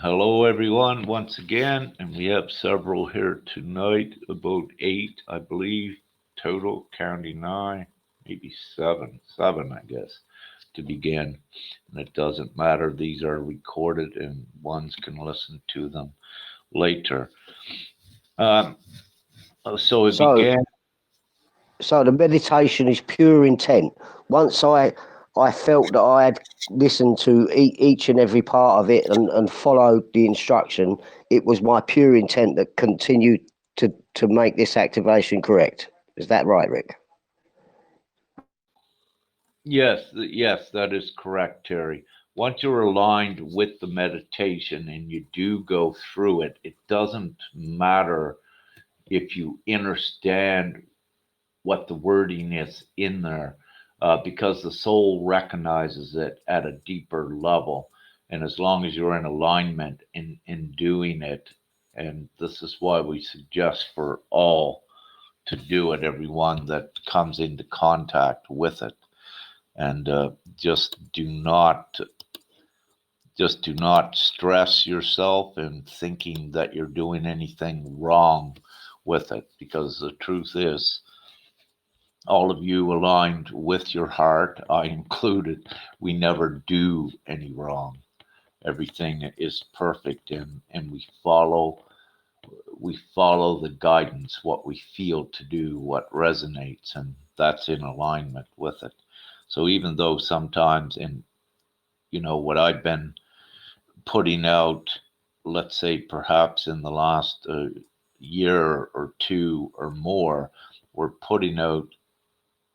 Hello, everyone, once again, and we have several here tonight, about eight, I believe, total, counting nine, maybe seven, I guess, to begin. And it doesn't matter, these are recorded and ones can listen to them later. Um, so it So, began, so the meditation is pure intent. Once I felt that I had listened to each and every part of it and followed the instruction, it was my pure intent that continued to make this activation correct. Is that right, Rick? yes, that is correct, Terry. Once you're aligned with the meditation and you do go through it, it doesn't matter if you understand what the wording is in there, because the soul recognizes it at a deeper level. And as long as you're in alignment in doing it, and this is why we suggest for all to do it, everyone that comes into contact with it. And just do not stress yourself in thinking that you're doing anything wrong with it, because the truth is all of you aligned with your heart, I included, we never do any wrong. Everything is perfect, and we follow the guidance, what we feel to do, what resonates, and that's in alignment with it. So even though sometimes in what I've been putting out, let's say perhaps in the last year or two or more, we're putting out,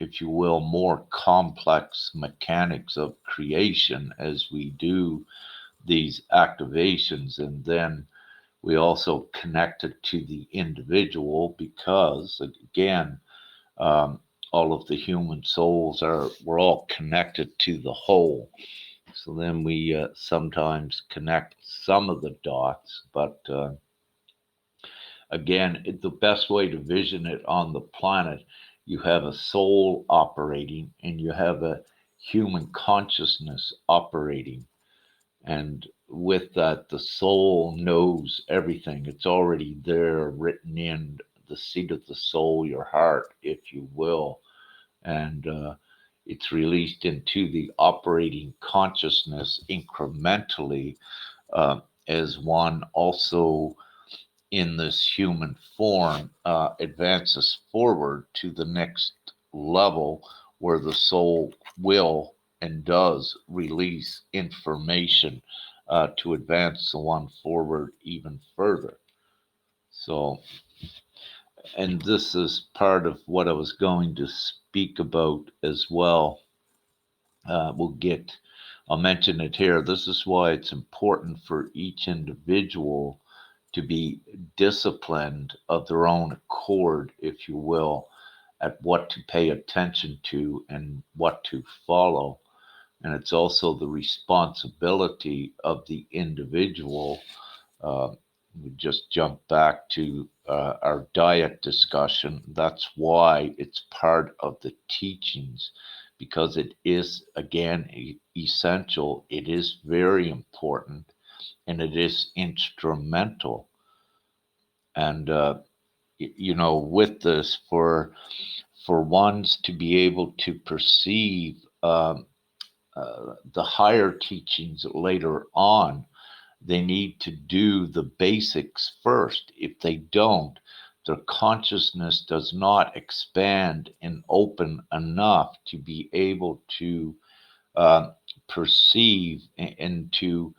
if you will, more complex mechanics of creation as we do these activations. And then we also connect it to the individual because, again, um, all of the human souls we're all connected to the whole. So then we sometimes connect some of the dots, but again, the best way to vision it on the planet, you have a soul operating and you have a human consciousness operating. And with that, the soul knows everything. It's already there, written in the seat of the soul, your heart, if you will. And it's released into the operating consciousness incrementally, uh, as one also in this human form advances forward to the next level where the soul will and does release information to advance the one forward even further. So, and this is part of what I was going to speak about as well. We'll get, I'll mention it here. This is why it's important for each individual to be disciplined of their own accord, if you will, at what to pay attention to and what to follow. And it's also the responsibility of the individual. Uh, we just jump back to our diet discussion. That's why it's part of the teachings, because it is, again, essential. It is very important and it is instrumental. And, with this, for ones to be able to perceive the higher teachings later on, they need to do the basics first. If they don't, their consciousness does not expand and open enough to be able to uh, perceive and to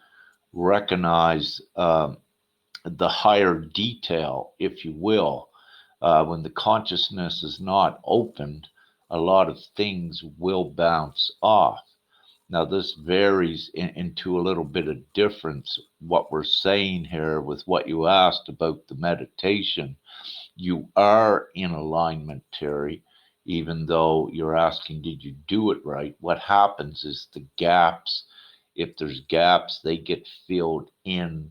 recognize the higher detail, if you will. When the consciousness is not opened, a lot of things will bounce off. Now, this varies into a little bit of difference. What we're saying here with what you asked about the meditation, you are in alignment, Terry, even though you're asking, did you do it right? What happens is the gaps, if there's gaps, they get filled in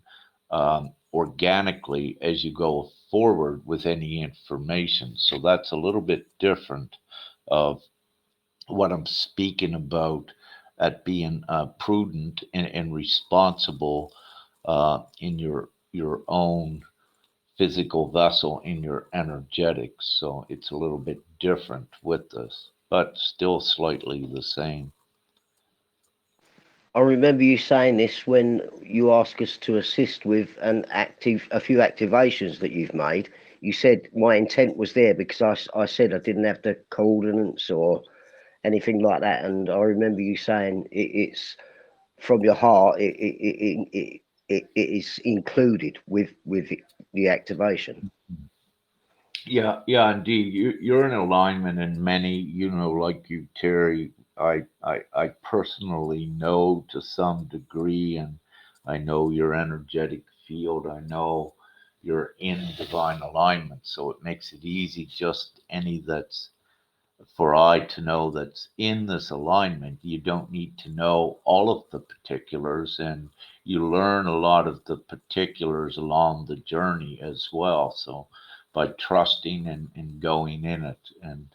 organically as you go forward with any information. So that's a little bit different of what I'm speaking about at being prudent and responsible in your own physical vessel, in your energetics. So it's a little bit different with this, but still slightly the same. I remember you saying this when you asked us to assist with a few activations that you've made. You said my intent was there because I said I didn't have the coordinates or anything like that, and I remember you saying it's from your heart. It is included with the activation. Yeah, yeah, indeed. You're in alignment in many, like you, Terry. I personally know to some degree, and I know your energetic field. I know you're in divine alignment, so it makes it easy. Just any that's for I to know that's in this alignment. You don't need to know all of the particulars, and you learn a lot of the particulars along the journey as well. So by trusting and going in it and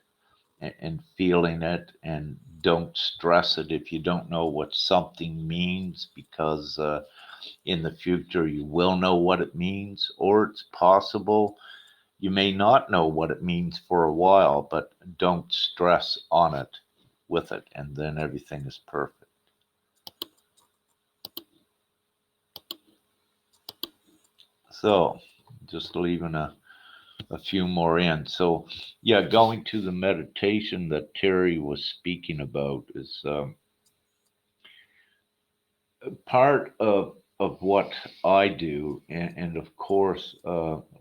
feeling it, and don't stress it if you don't know what something means, because in the future you will know what it means, or it's possible you may not know what it means for a while, but don't stress on it with it, and then everything is perfect. So, just leaving a few more in. So, yeah, going to the meditation that Terry was speaking about is part of what I do, and of course,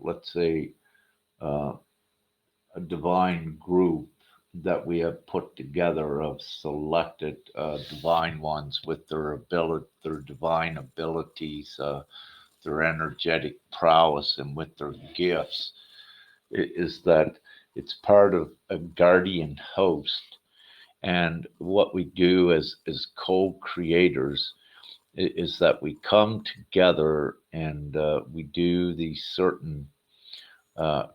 let's say uh, a divine group that we have put together of selected divine ones with their divine abilities, their energetic prowess, and with their gifts, is that it's part of a guardian host. And what we do as co-creators is that we come together and we do these certain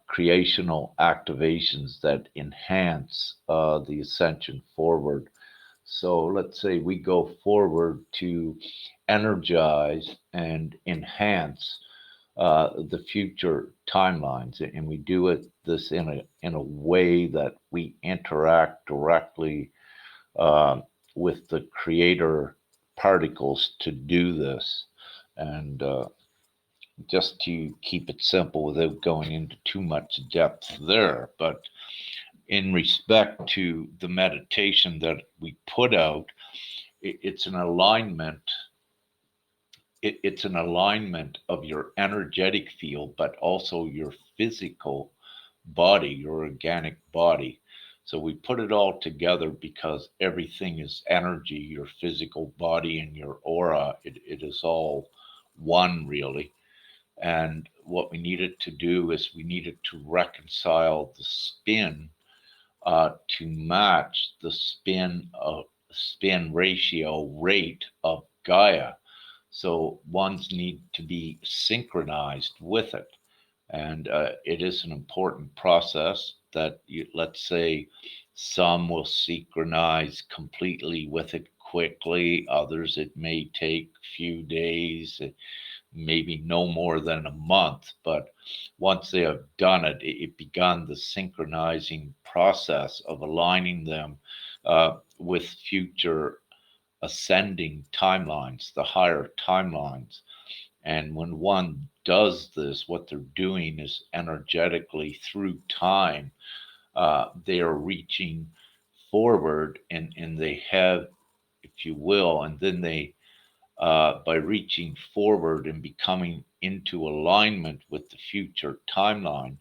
creational activations that enhance the ascension forward. So let's say we go forward to energize and enhance the future timelines, and we do it this in a way that we interact directly uh, with the creator particles to do this. And just to keep it simple without going into too much depth there. But in respect to the meditation that we put out, it's an alignment. It's an alignment of your energetic field, but also your physical body, your organic body. So we put it all together because everything is energy, your physical body and your aura. It is all one, really. And what we needed to do is we needed to reconcile the spin to match the spin ratio rate of Gaia. So ones need to be synchronized with it. And it is an important process that let's say some will synchronize completely with it quickly, others it may take a few days, maybe no more than a month. But once they have done it, it began the synchronizing process of aligning them with future ascending timelines, the higher timelines. And when one does this, what they're doing is energetically through time, they are reaching forward, and they have, if you will, and then they by reaching forward and becoming into alignment with the future timeline,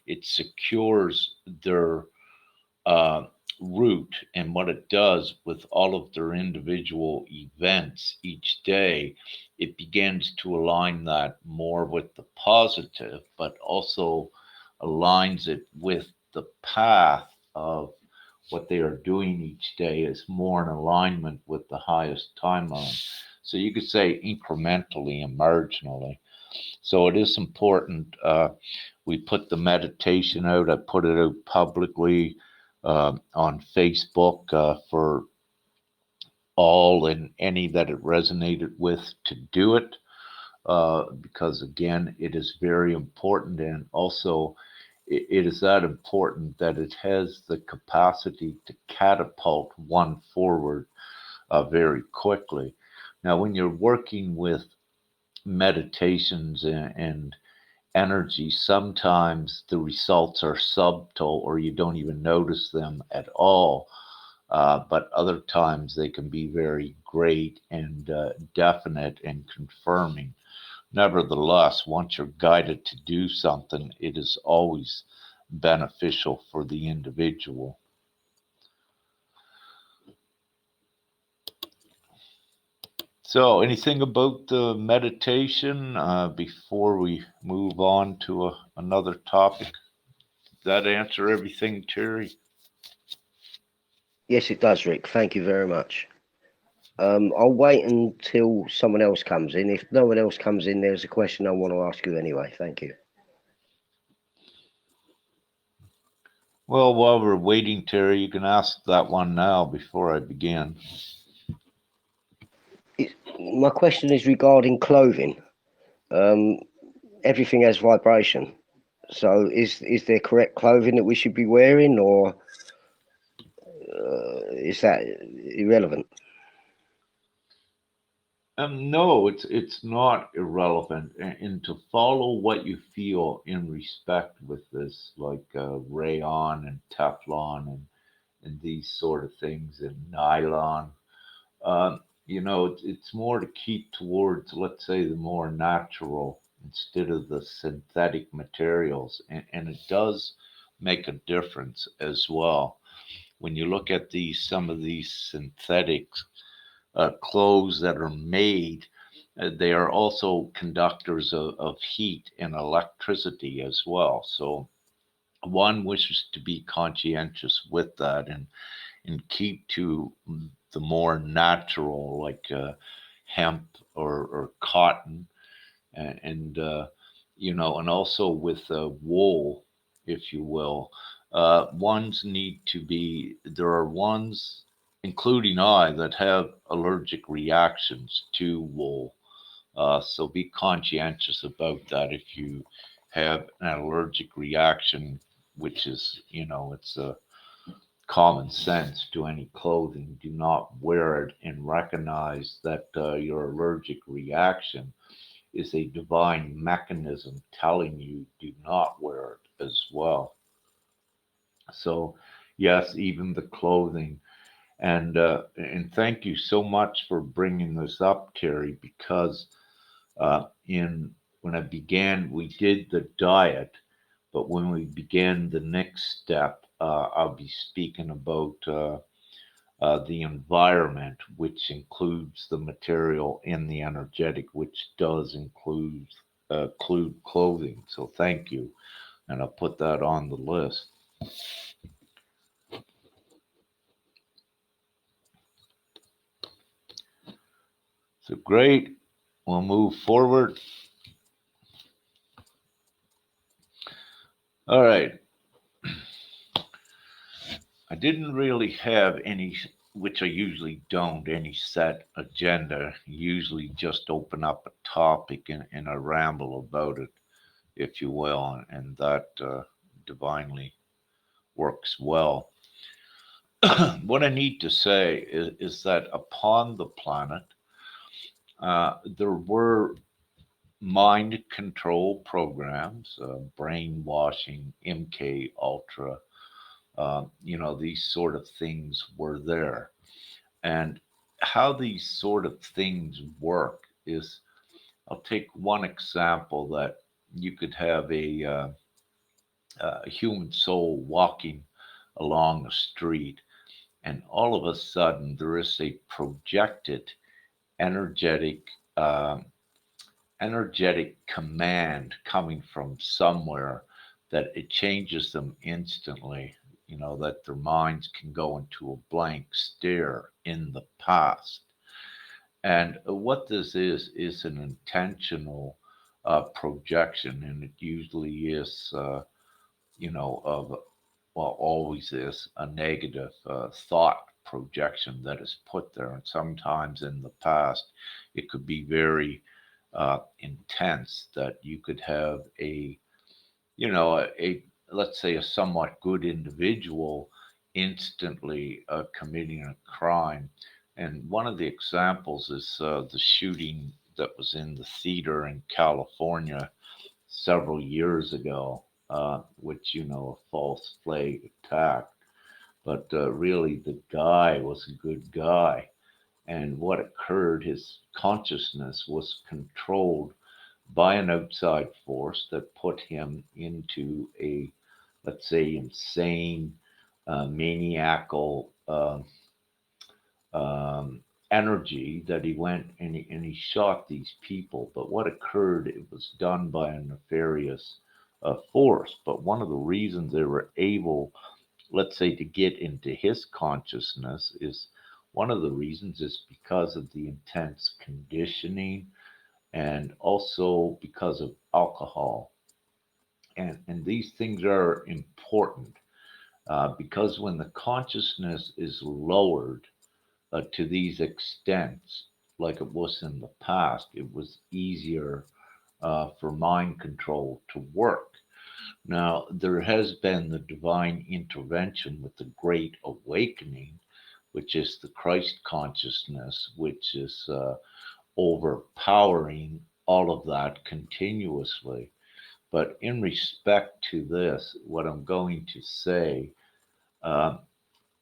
it secures their uh, route. And what it does with all of their individual events each day, it begins to align that more with the positive, but also aligns it with the path of what they are doing each day is more in alignment with the highest timeline. So you could say incrementally and marginally. So it is important. We put the meditation out. I put it out publicly on Facebook for all and any that it resonated with to do it. because again, it is very important, and also it is that important that it has the capacity to catapult one forward very quickly. Now, when you're working with meditations and energy, sometimes the results are subtle or you don't even notice them at all. But other times they can be very great and definite and confirming. Nevertheless, once you're guided to do something, it is always beneficial for the individual. So, anything about the meditation before we move on to another topic? Does that answer everything, Terry? Yes, it does, Rick. Thank you very much. I'll wait until someone else comes in. If no one else comes in, there's a question I want to ask you anyway. Thank you. Well, while we're waiting, Terry, you can ask that one now before I begin. My question is regarding clothing. Um, everything has vibration. So, is there correct clothing that we should be wearing, or is that irrelevant? No, it's not irrelevant, and to follow what you feel in respect with this, like rayon and Teflon and these sort of things, and nylon. It's more to keep towards, let's say, the more natural instead of the synthetic materials, and it does make a difference as well. When you look at these, some of these synthetic clothes that are made, they are also conductors of heat and electricity as well. So one wishes to be conscientious with that and keep to the more natural, like hemp or cotton, and also with wool, if you will. Ones need to be, there are ones, including I, that have allergic reactions to wool. So be conscientious about that if you have an allergic reaction, which is, it's a common sense to any clothing. Do not wear it and recognize that your allergic reaction is a divine mechanism telling you do not wear it as well. So, yes, even the clothing. And thank you so much for bringing this up, Terry, because in when I began, we did the diet, but when we begin the next step, I'll be speaking about the environment, which includes the material and the energetic, which does include clothing. So thank you, and I'll put that on the list. So great. We'll move forward. All right. I didn't really have any, which I usually don't, any set agenda. Usually just open up a topic and I ramble about it, if you will, and that divinely works well. What I need to say is that upon the planet, there were mind control programs, brainwashing, MK Ultra, these sort of things were there. And how these sort of things work is, I'll take one example that you could have a human soul walking along a street, and all of a sudden there is a projected energetic uh, energetic command coming from somewhere that it changes them instantly. That their minds can go into a blank stare in the past. And what this is an intentional projection, and it usually is, of, well, always is a negative thought projection that is put there. And sometimes in the past, it could be very intense that you could have a let's say a somewhat good individual instantly committing a crime. And one of the examples is the shooting that was in the theater in California several years ago, which, a false flag attack. But really, the guy was a good guy. And what occurred, his consciousness was controlled by an outside force that put him into a, let's say, insane, maniacal energy that he went and he shot these people. But what occurred, it was done by a nefarious force. But one of the reasons they were able, let's say, to get into his consciousness is one of the reasons is because of the intense conditioning and also because of alcohol. And these things are important because when the consciousness is lowered to these extents, like it was in the past, it was easier for mind control to work. Now, there has been the divine intervention with the Great Awakening, which is the Christ consciousness, which is overpowering all of that continuously. But in respect to this, what I'm going to say, uh,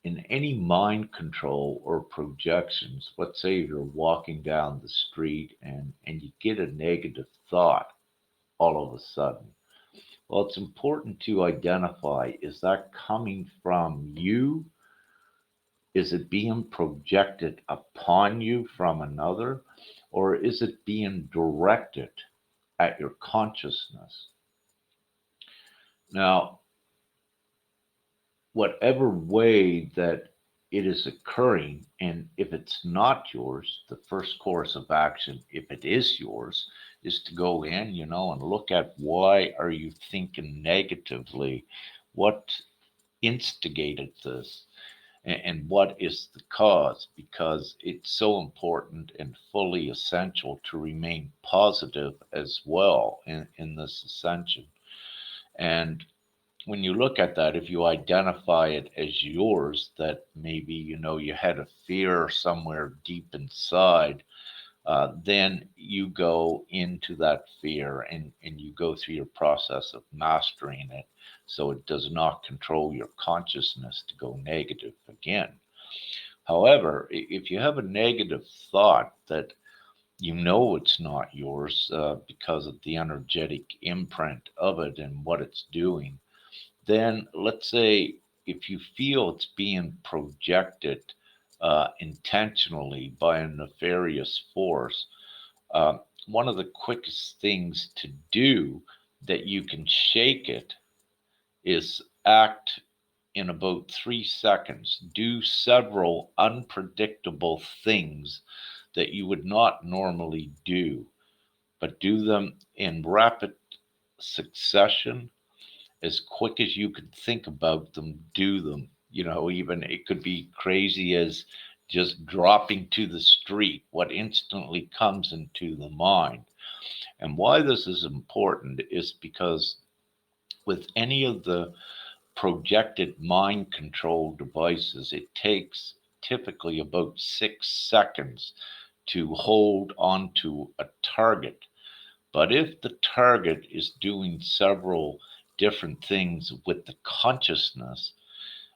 in any mind control or projections, let's say you're walking down the street and you get a negative thought all of a sudden. Well, it's important to identify, is that coming from you? Is it being projected upon you from another? Or is it being directed at your consciousness? Now, whatever way that it is occurring, and if it's not yours, the first course of action, if it is yours, is to go in, and look at why are you thinking negatively? What instigated this? And what is the cause? Because it's so important and fully essential to remain positive as well in this ascension. And when you look at that, if you identify it as yours, that maybe you had a fear somewhere deep inside, then you go into that fear and you go through your process of mastering it so it does not control your consciousness to go negative again. However, if you have a negative thought that it's not yours because of the energetic imprint of it and what it's doing, then let's say if you feel it's being projected intentionally by a nefarious force, uh, one of the quickest things to do that you can shake it is act in about 3 seconds. Do several unpredictable things that you would not normally do, but do them in rapid succession as quick as you could think about them, do them. Even it could be crazy as just dropping to the street, what instantly comes into the mind. And why this is important is because with any of the projected mind control devices, it takes typically about 6 seconds to hold onto a target. But if the target is doing several different things with the consciousness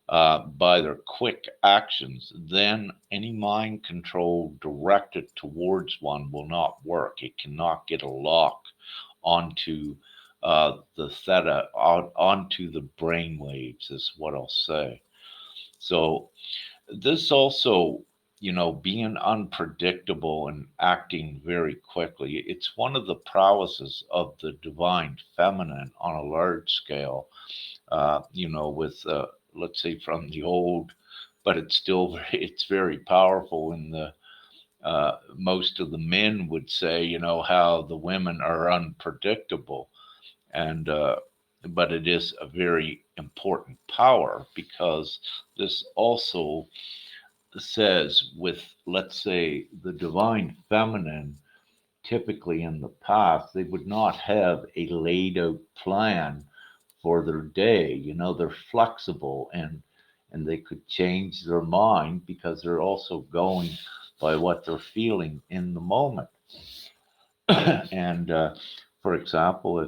by their quick actions, then any mind control directed towards one will not work. It cannot get a lock onto the theta, onto the brain waves, is what I'll say. So this also, being unpredictable and acting very quickly, it's one of the prowesses of the divine feminine on a large scale, with, let's say, from the old, but it's still, it's very powerful in the, most of the men would say, how the women are unpredictable. And, but it is a very important power because this also says with, let's say, the divine feminine, typically in the past, they would not have a laid out plan for their day. They're flexible, and they could change their mind because they're also going by what they're feeling in the moment. And for example,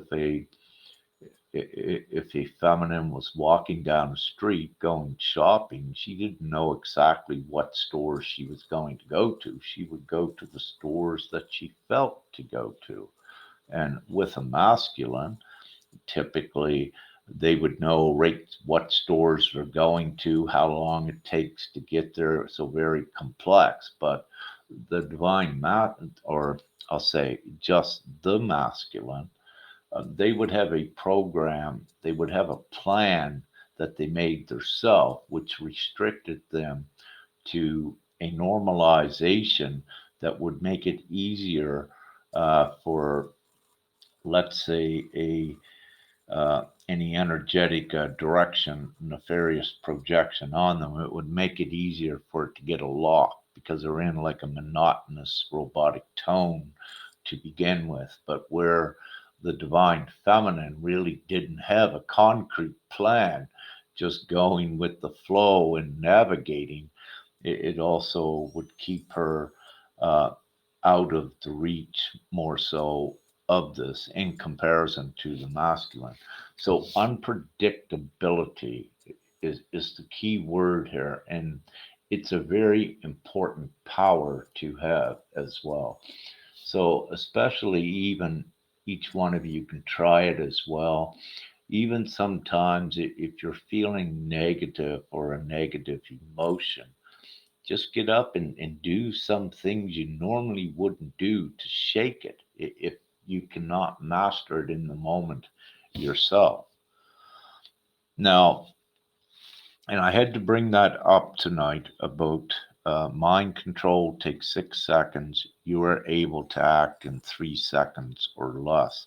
if a feminine was walking down the street going shopping, she didn't know exactly what stores she was going to go to. She would go to the stores that she felt to go to. And with a masculine, typically they would know right what stores they're going to, how long it takes to get there. So very complex. But the divine or I'll say just the masculine, they would have a program, they would have a plan that they made themselves, which restricted them to a normalization that would make it easier for, let's say, any energetic direction, nefarious projection on them. It would make it easier for it to get a lock because they're in like a monotonous robotic tone to begin with. But where the divine feminine really didn't have a concrete plan, just going with the flow and navigating, it also would keep her uh, out of the reach more so of this in comparison to the masculine. So unpredictability is the key word here, and it's a very important power to have as well. So especially even each one of you can try it as well. Even sometimes if you're feeling negative or a negative emotion, just get up and do some things you normally wouldn't do to shake it if you cannot master it in the moment yourself. Now, and I had to bring that up tonight about mind control takes 6 seconds. You are able to act in 3 seconds or less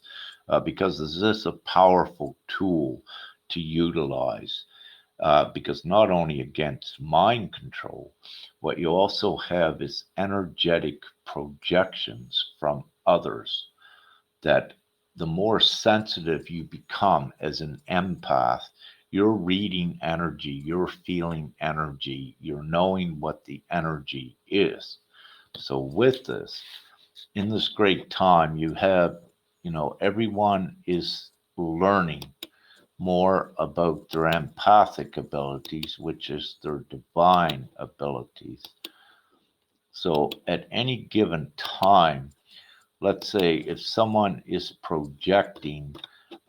because this is a powerful tool to utilize. Because not only against mind control, what you also have is energetic projections from others, that the more sensitive you become as an empath, you're reading energy, you're feeling energy, you're knowing what the energy is. So, with this, in this great time, you have, everyone is learning more about their empathic abilities, which is their divine abilities. So, at any given time, let's say if someone is projecting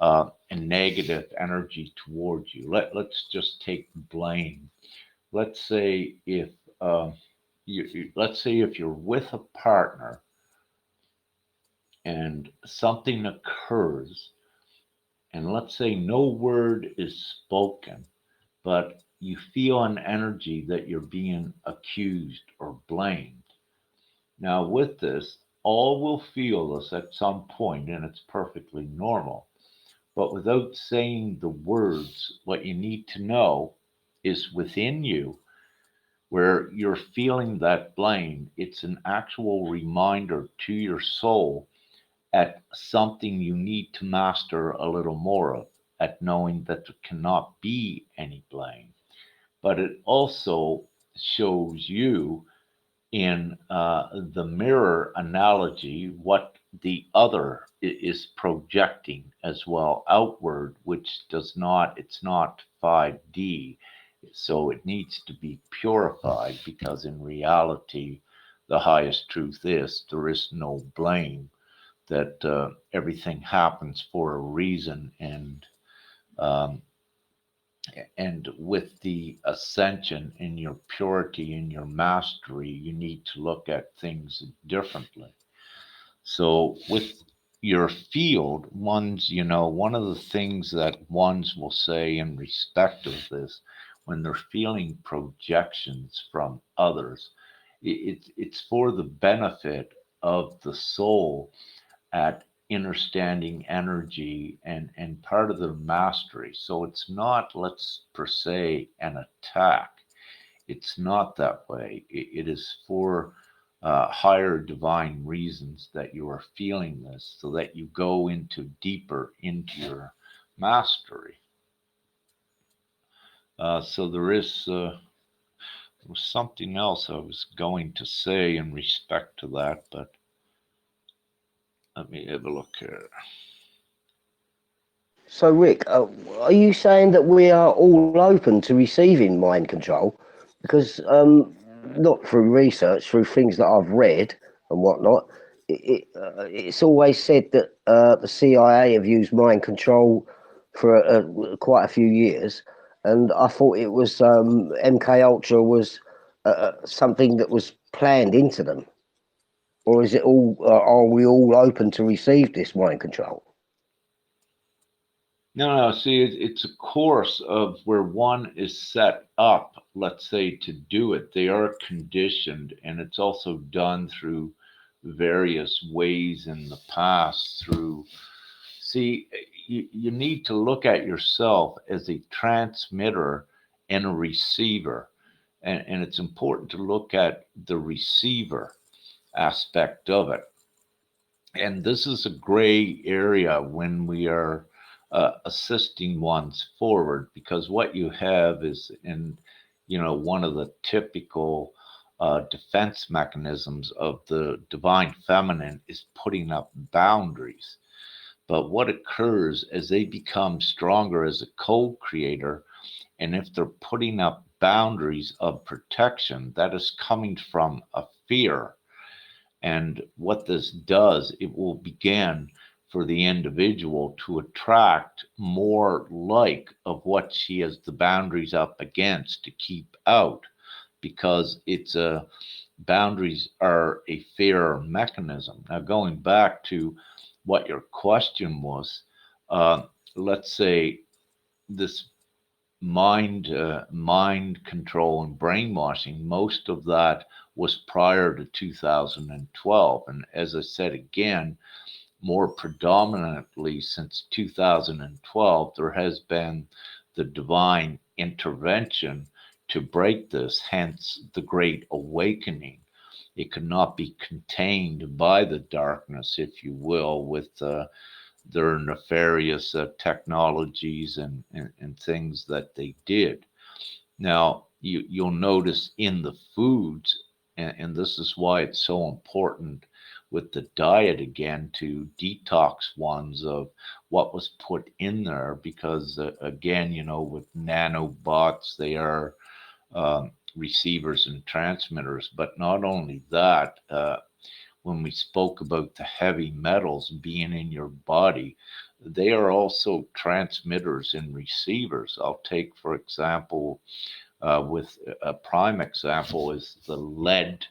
a negative energy towards you, let's just take blame. Let's say if let's say if you're with a partner and something occurs, and let's say no word is spoken, but you feel an energy that you're being accused or blamed. Now, with this, all will feel this at some point, and it's perfectly normal. But without saying the words, what you need to know is within you where you're feeling that blame. It's an actual reminder to your soul at something you need to master a little more of, at knowing that there cannot be any blame. But it also shows you in the mirror analogy what the other is projecting as well outward, which does not, it's not 5D. So it needs to be purified because in reality, the highest truth is there is no blame, that everything happens for a reason. Um, and with the ascension in your purity and your mastery, you need to look at things differently. So, with your field, one of the things that ones will say in respect of this when they're feeling projections from others, it's for the benefit of the soul at understanding energy and part of the mastery. So it's not, let's per se, an attack. It's not that way. It is for higher divine reasons that you are feeling this, so that you go into deeper into your mastery. So there was something else I was going to say in respect to that, but let me have a look here. So, Rick, are you saying that we are all open to receiving mind control? Because not through research, through things that I've read and whatnot, it's always said that the CIA have used mind control for quite a few years, and I thought it was MK Ultra was something that was planned into them, or is it all? Are we all open to receive this mind control? No, see, it's a course of where one is set up, let's say, to do it. They are conditioned, and it's also done through various ways in the past. See, you need to look at yourself as a transmitter and a receiver. And it's important to look at the receiver aspect of it. And this is a gray area when we are assisting ones forward, because what you have is, in one of the typical defense mechanisms of the divine feminine is putting up boundaries. But what occurs as they become stronger as a co-creator, and if they're putting up boundaries of protection, that is coming from a fear. And what this does, it will begin for the individual to attract more like of what she has the boundaries up against to keep out, because it's a boundaries are a fear mechanism. Now, going back to what your question was, uh, let's say this mind control and brainwashing, most of that was prior to 2012. And as I said again, more predominantly since 2012, there has been the divine intervention to break this, hence the great awakening. It could not be contained by the darkness, if you will, with their nefarious technologies and things that they did. Now, you'll notice in the foods, and this is why it's so important with the diet again to detox ones of what was put in there, because again, with nanobots, they are receivers and transmitters. But not only that, when we spoke about the heavy metals being in your body, they are also transmitters and receivers. I'll take, for example, with a prime example is the lead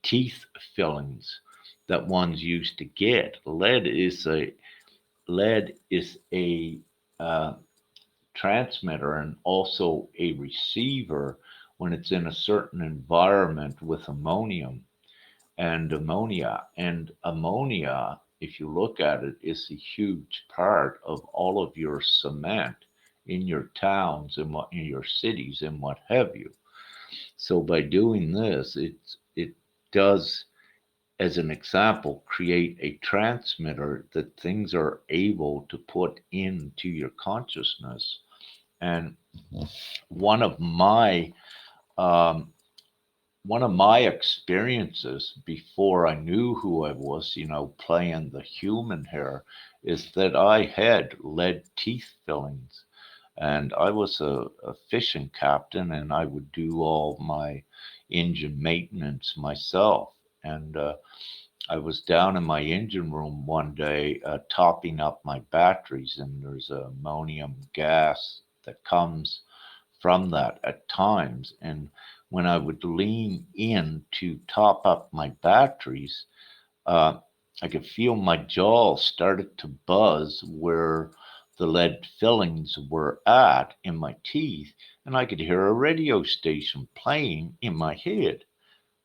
teeth fillings that ones used to get. Lead is a uh, transmitter and also a receiver when it's in a certain environment with ammonium and ammonia. And ammonia, if you look at it, is a huge part of all of your cement in your towns and what in your cities and what have you. So by doing this, it does, as an example, create a transmitter that things are able to put into your consciousness. And one of my um, one of my experiences before I knew who I was, playing the human here, is that I had lead teeth fillings. And I was a fishing captain, and I would do all my engine maintenance myself. And I was down in my engine room one day topping up my batteries, and there's ammonium gas that comes from that at times. And when I would lean in to top up my batteries, uh, I could feel my jaw started to buzz where the lead fillings were at in my teeth, and I could hear a radio station playing in my head.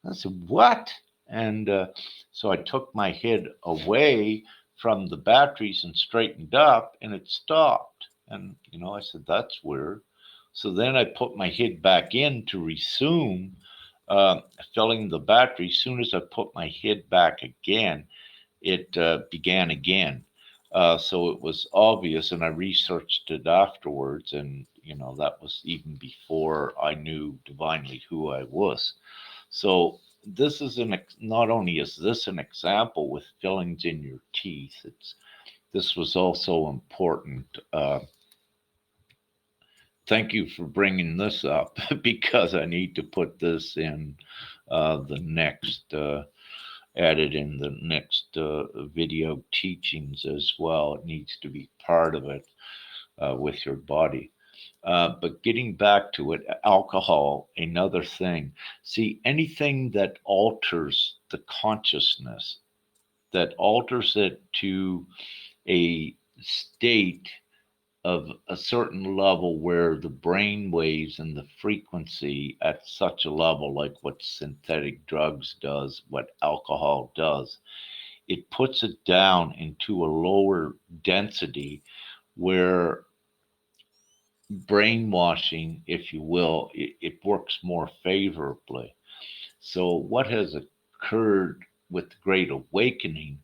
I said, "What?" And so I took my head away from the batteries and straightened up, and it stopped. And, I said, "That's weird." So then I put my head back in to resume uh, filling the battery. As soon as I put my head back again, it began again. So it was obvious, and I researched it afterwards, and that was even before I knew divinely who I was. So this is not only is this an example with fillings in your teeth, this was also important. Thank you for bringing this up because I need to put this in the next added in the next video teachings as well. It needs to be part of it with your body. But getting back to it, alcohol, another thing. See, anything that alters the consciousness, that alters it to a state of a certain level where the brain waves and the frequency at such a level, like what synthetic drugs does, what alcohol does, it puts it down into a lower density where brainwashing, if you will, it works more favorably. So, what has occurred with the Great Awakening,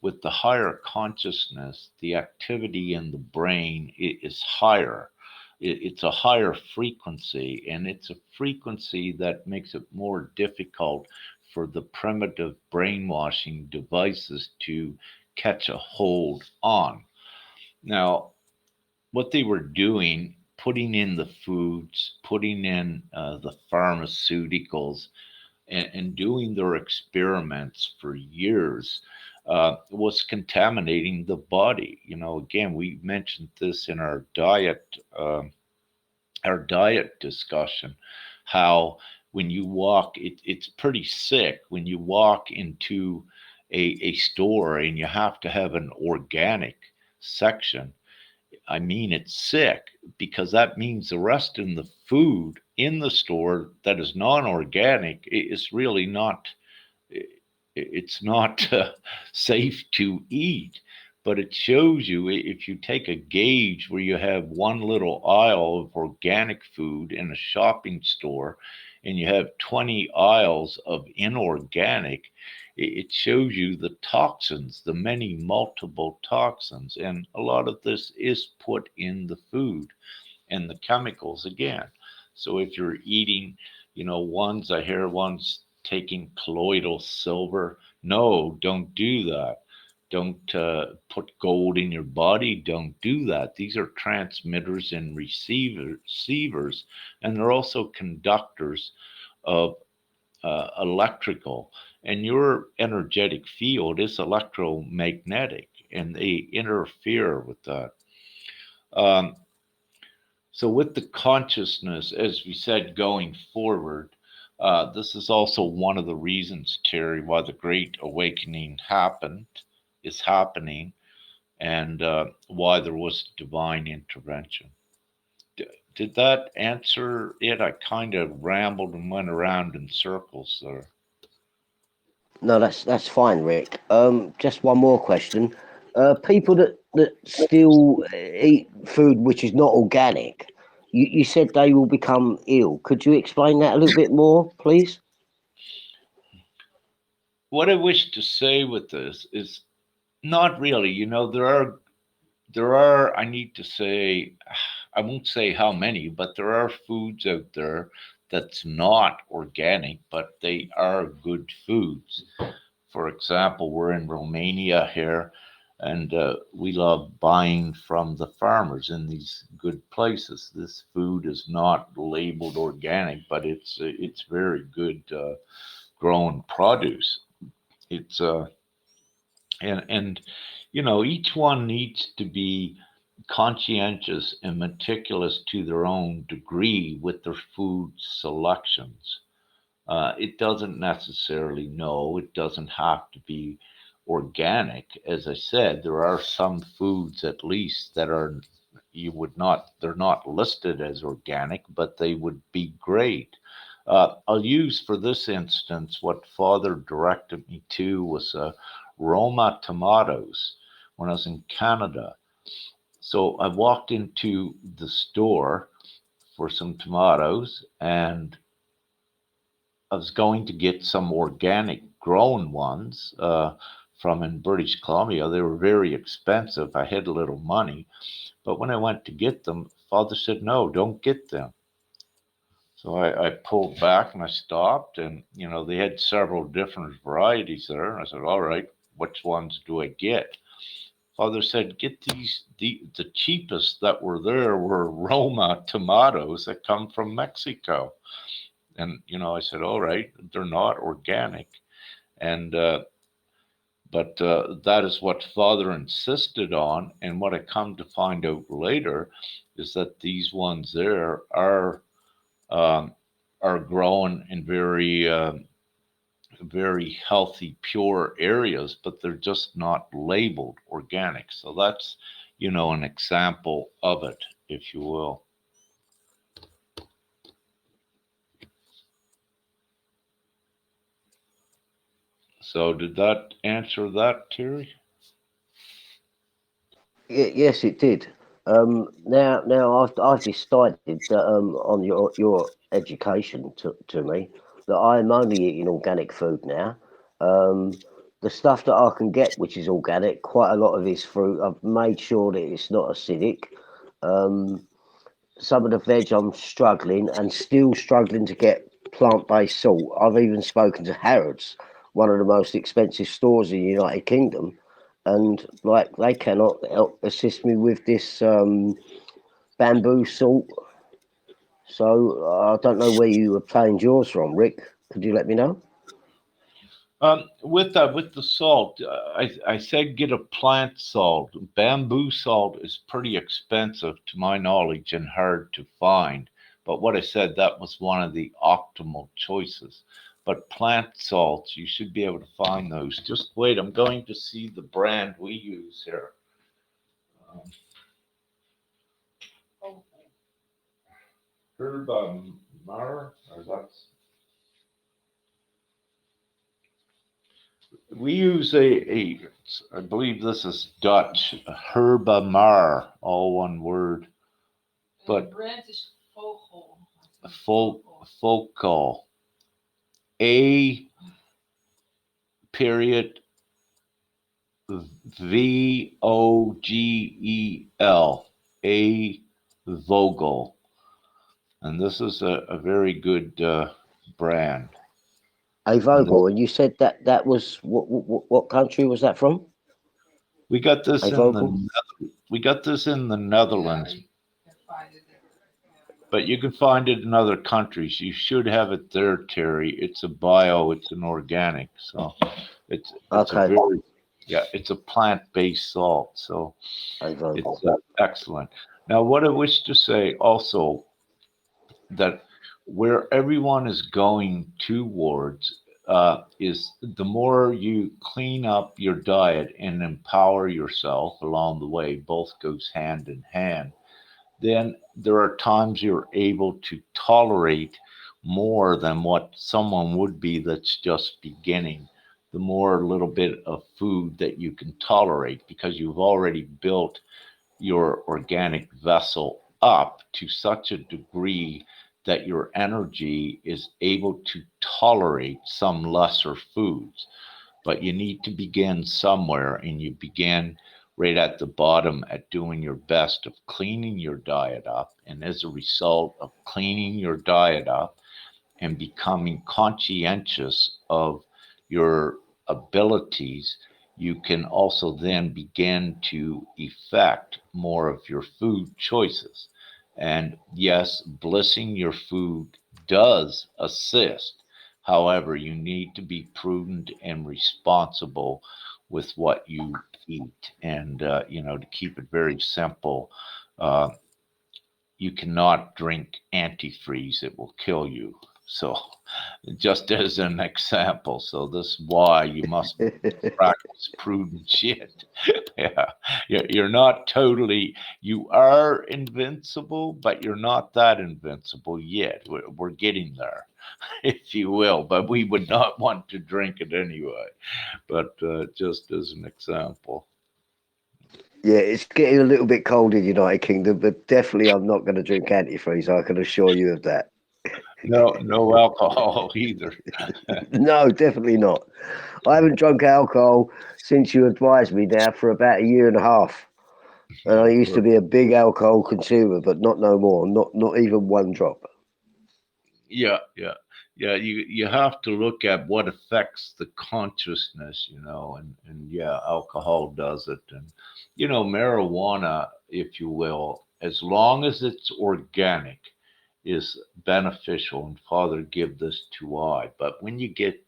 with the higher consciousness, the activity in the brain is higher. It's a higher frequency, and it's a frequency that makes it more difficult for the primitive brainwashing devices to catch a hold on. Now, what they were doing, putting in the foods, putting in the pharmaceuticals, and doing their experiments for years was contaminating the body. Again, we mentioned this in our diet discussion, how when you walk, it's pretty sick when you walk into a store and you have to have an organic section. I mean, it's sick because that means the rest in the food in the store that is non-organic is really not, it's not safe to eat. But it shows you, if you take a gauge where you have one little aisle of organic food in a shopping store and you have 20 aisles of inorganic, it shows you the toxins, the many multiple toxins. And a lot of this is put in the food and the chemicals again. So if you're eating, I hear one's taking colloidal silver. No, don't do that. Don't put gold in your body. Don't do that. These are transmitters and receivers, and they're also conductors of electrical. And your energetic field is electromagnetic, and they interfere with that. Um, so, with the consciousness, as we said, going forward, this is also one of the reasons, Terry, why the Great Awakening is happening, and why there was divine intervention. Did that answer it? I kind of rambled and went around in circles there. No, that's fine, Rick. Just one more question. People that still eat food which is not organic, you said they will become ill. Could you explain that a little bit more, please? What I wish to say with this is not really. There are, I need to say, I won't say how many, but there are foods out there that's not organic, but they are good foods. For example, we're in Romania here, and we love buying from the farmers in these good places. This food is not labeled organic, but it's very good grown produce. It's and each one needs to be conscientious and meticulous to their own degree with their food selections. It doesn't necessarily know, it doesn't have to be organic. As I said, there are some foods at least that are, you would not, they're not listed as organic, but they would be great. I'll use for this instance what Father directed me to was Roma tomatoes when I was in Canada. So I walked into the store for some tomatoes, and I was going to get some organic grown ones from in British Columbia. They were very expensive. I had a little money, but when I went to get them, Father said, "No, don't get them." So I pulled back and I stopped, and they had several different varieties there. And I said, "All right, which ones do I get?" Father said, "Get these. The cheapest that were there were Roma tomatoes that come from Mexico." And I said, "All right, they're not organic." And but that is what Father insisted on. And what I come to find out later is that these ones there um, are grown in very healthy, pure areas, but they're just not labeled organic. So that's an example of it, if you will. So did that answer that, Terry? Yes, it did. Now I've decided that on your education to me that I'm only eating organic food now. Um, the stuff that I can get, which is organic, quite a lot of it's fruit. I've made sure that it's not acidic. Um, some of the veg I'm struggling and still struggling to get plant-based salt. I've even spoken to Harrods, one of the most expensive stores in the United Kingdom, and like they cannot help assist me with this bamboo salt. So I don't know where you obtained yours from, Rick. Could you let me know? With the salt, I said get a plant salt. Bamboo salt is pretty expensive to my knowledge and hard to find. But what I said, that was one of the optimal choices. But plant salts, you should be able to find those. Just wait, I'm going to see the brand we use here. Um, Herba Mar, or we use I believe this is Dutch, Herba Mar, all one word. But focal, A period Vogel, A Vogel, and this is a very good brand. A And Vogel, and you said that was what country was that from? we got this A in Vogel. the we got this in the Netherlands, but you can find it in other countries. You should have it there, Terry. It's a bio, it's an organic, so it's a Okay, very it's a plant-based salt, so A Vogel. it's excellent. Now, what I wish to say also that where everyone is going towards is the more you clean up your diet and empower yourself along the way, both goes hand in hand, then there are times you're able to tolerate more than what someone would be that's just beginning. The more little bit of food that you can tolerate because you've already built your organic vessel up to such a degree that your energy is able to tolerate some lesser foods. But you need to begin somewhere, and you begin right at the bottom at doing your best of cleaning your diet up. And as a result of cleaning your diet up and becoming conscientious of your abilities, you can also then begin to effect more of your food choices. And yes, blissing your food does assist. However, you need to be prudent and responsible with what you eat. And, to keep it very simple, uh, you cannot drink antifreeze, it will kill you. So, just as an example, so this is why you must practice prudent shit. Yeah, you're not totally, you are invincible, but you're not that invincible yet. We're getting there, if you will, but we would not want to drink it anyway. But just as an example. Yeah, it's getting a little bit cold in United Kingdom, but definitely I'm not going to drink antifreeze. I can assure you of that. No alcohol either. No, definitely not. I haven't drunk alcohol since you advised me now for about a year and a half. And I used to be a big alcohol consumer, but not no more. Not even one drop. Yeah, yeah, yeah. You have to look at what affects the consciousness, and yeah, alcohol does it, and marijuana, if you will, as long as it's organic, is beneficial. And Father, give this to I. But when you get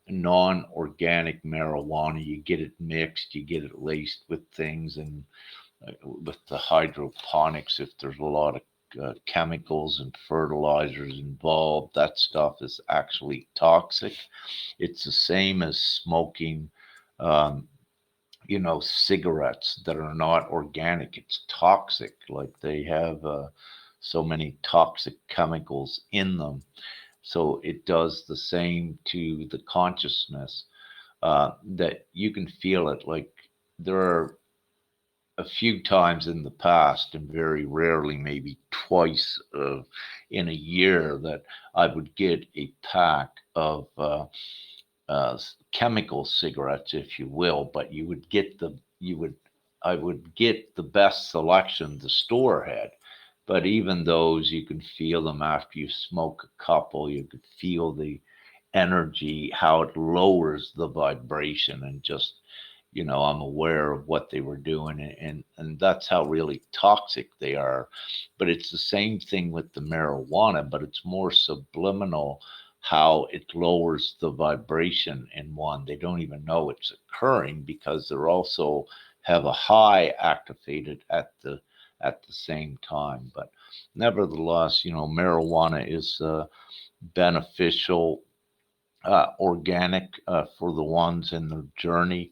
non-organic marijuana, you get it mixed, you get it laced with things, and with the hydroponics, if there's a lot of chemicals and fertilizers involved, that stuff is actually toxic. It's the same as smoking, um, cigarettes that are not organic. It's toxic. Like they have so many toxic chemicals in them. So it does the same to the consciousness, that you can feel it. Like there are a few times in the past, and very rarely, maybe twice in a year, that I would get a pack of chemical cigarettes, if you will. But I would get the best selection the store had. But even those, you can feel them after you smoke a couple. You could feel the energy, how it lowers the vibration, and just I'm aware of what they were doing, and that's how really toxic they are. But it's the same thing with the marijuana, but it's more subliminal, how it lowers the vibration in one. They don't even know it's occurring because they're also have a high activated at the same time. But nevertheless, marijuana is beneficial, organic, for the ones in their journey.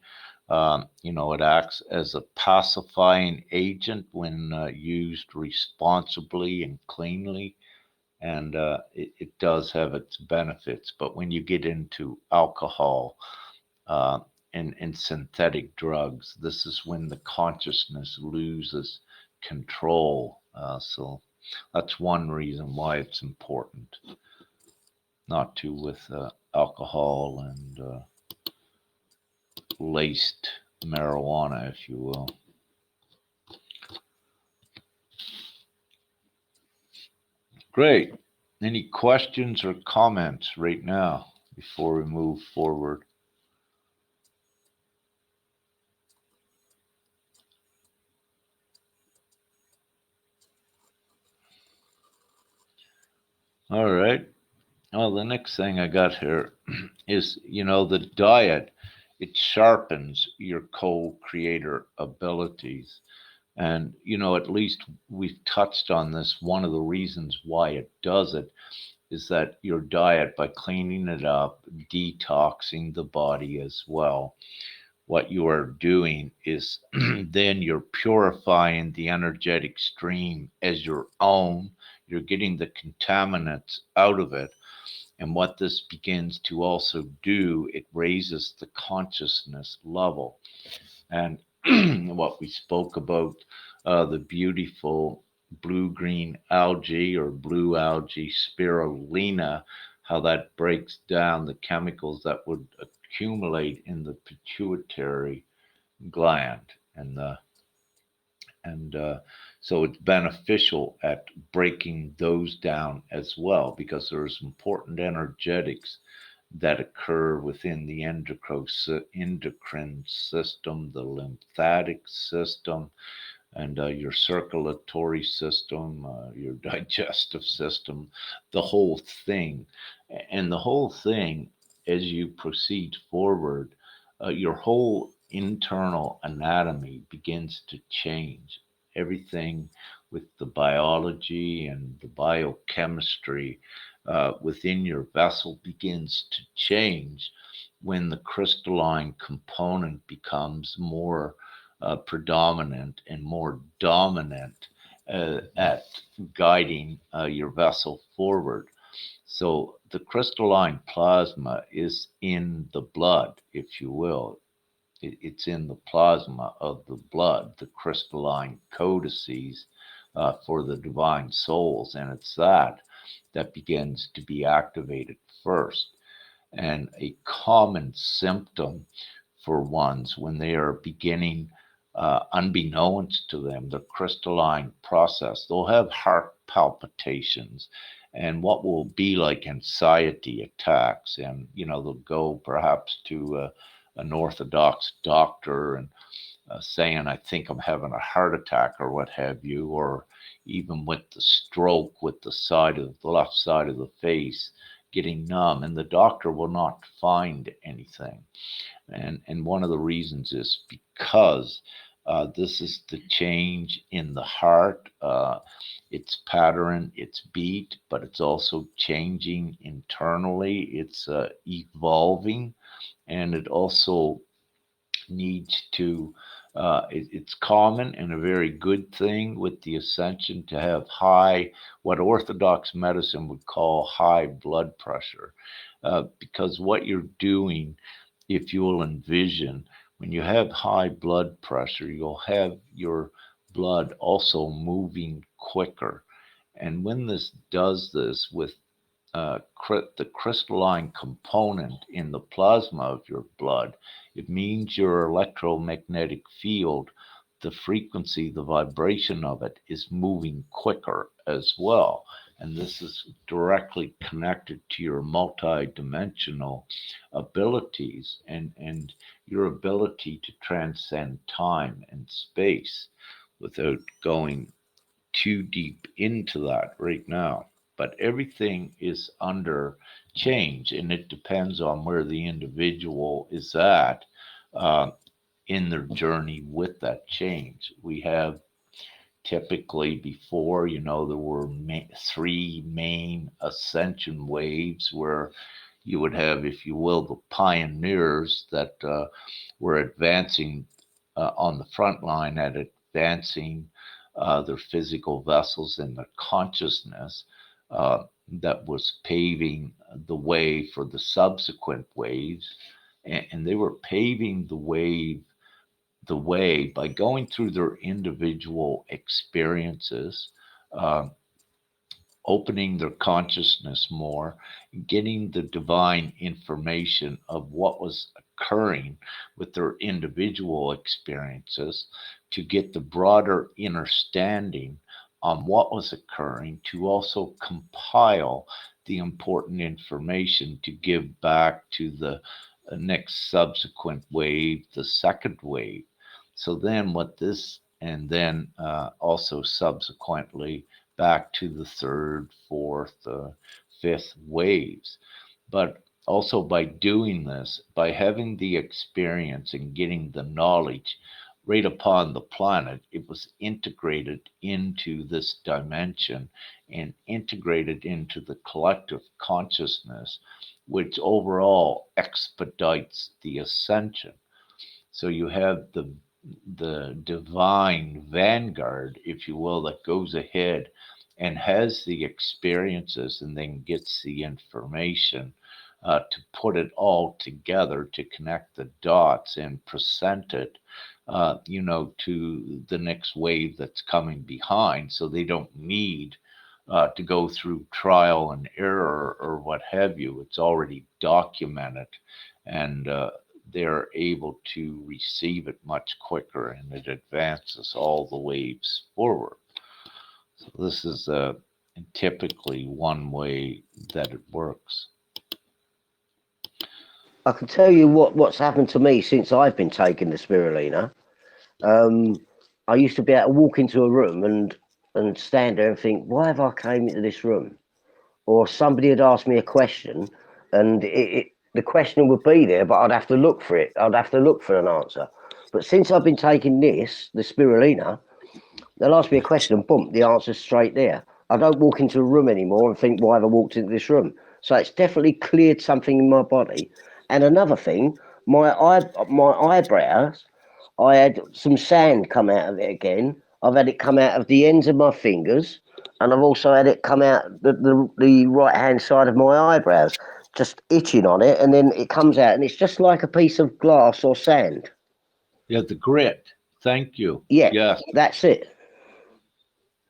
It acts as a pacifying agent when used responsibly and cleanly, and it does have its benefits. But when you get into alcohol, uh, and synthetic drugs, this is when the consciousness loses control. So that's one reason why it's important not to with alcohol and laced marijuana, if you will. Great. Any questions or comments right now before we move forward? All right. Well, the next thing I got here is, the diet. It sharpens your co-creator abilities. And, at least we've touched on this. One of the reasons why it does it is that your diet, by cleaning it up, detoxing the body as well, what you are doing is then you're purifying the energetic stream as your own. You're getting the contaminants out of it. And what this begins to also do, it raises the consciousness level. And what we spoke about, the beautiful blue green algae or blue algae spirulina, how that breaks down the chemicals that would accumulate in the pituitary gland. And so it's beneficial at breaking those down as well, because there's important energetics that occur within the endocrine system, the lymphatic system, and your circulatory system, your digestive system, the whole thing. And the whole thing, as you proceed forward, your whole internal anatomy begins to change. Everything with the biology and the biochemistry within your vessel begins to change when the crystalline component becomes more predominant and more dominant at guiding your vessel forward. So the crystalline plasma is in the blood, if you will. It's in the plasma of the blood, the crystalline codices for the divine souls, and it's that. that begins to be activated first. And a common symptom for ones when they are beginning, unbeknownst to them, the crystalline process, they'll have heart palpitations and what will be like anxiety attacks. And, they'll go perhaps to an orthodox doctor and saying, I think I'm having a heart attack or what have you, or even with the stroke with the left side of the face getting numb, and the doctor will not find anything. And one of the reasons is because this is the change in the heart, its pattern, its beat, but it's also changing internally. It's evolving, and it also needs to, it's common and a very good thing with the ascension to have high, what orthodox medicine would call high blood pressure. Because what you're doing, if you'll envision, when you have high blood pressure, you'll have your blood also moving quicker. And when this does this with the crystalline component in the plasma of your blood, it means your electromagnetic field, the frequency, the vibration of it is moving quicker as well. And this is directly connected to your multidimensional abilities and your ability to transcend time and space without going too deep into that right now. But everything is under change, and it depends on where the individual is at uh, in their journey with that change. We have typically before, there were three main ascension waves where you would have, if you will, the pioneers that were advancing on the front line at advancing their physical vessels and their consciousness that was paving the way for the subsequent waves. And they were paving the way by going through their individual experiences, uh, opening their consciousness more, getting the divine information of what was occurring with their individual experiences to get the broader understanding on what was occurring, to also compile the important information to give back to the next subsequent wave, the second wave. So then, what this, and then also subsequently back to the third, fourth, fifth waves. But also by doing this, by having the experience and getting the knowledge right upon the planet, it was integrated into this dimension and integrated into the collective consciousness, which overall expedites the ascension. So you have the divine vanguard, if you will, that goes ahead and has the experiences and then gets the information to put it all together, to connect the dots and present it, to the next wave that's coming behind. So they don't need to go through trial and error or what have you. It's already documented, and they're able to receive it much quicker, and it advances all the waves forward. So this is typically one way that it works. I can tell you what's happened to me since I've been taking the spirulina. I used to be able to walk into a room and stand there and think, why have I came into this room? Or somebody had asked me a question, and the question would be there, but I'd have to look for it. I'd have to look for an answer. But since I've been taking the spirulina, they'll ask me a question and boom, the answer's straight there. I don't walk into a room anymore and think, why have I walked into this room? So it's definitely cleared something in my body. And another thing, my eyebrows, I had some sand come out of it again. I've had it come out of the ends of my fingers, and I've also had it come out the right hand side of my eyebrows, just itching on it, and then it comes out, and it's just like a piece of glass or sand. Yeah, the grit. Thank you. Yeah, Yes. that's it.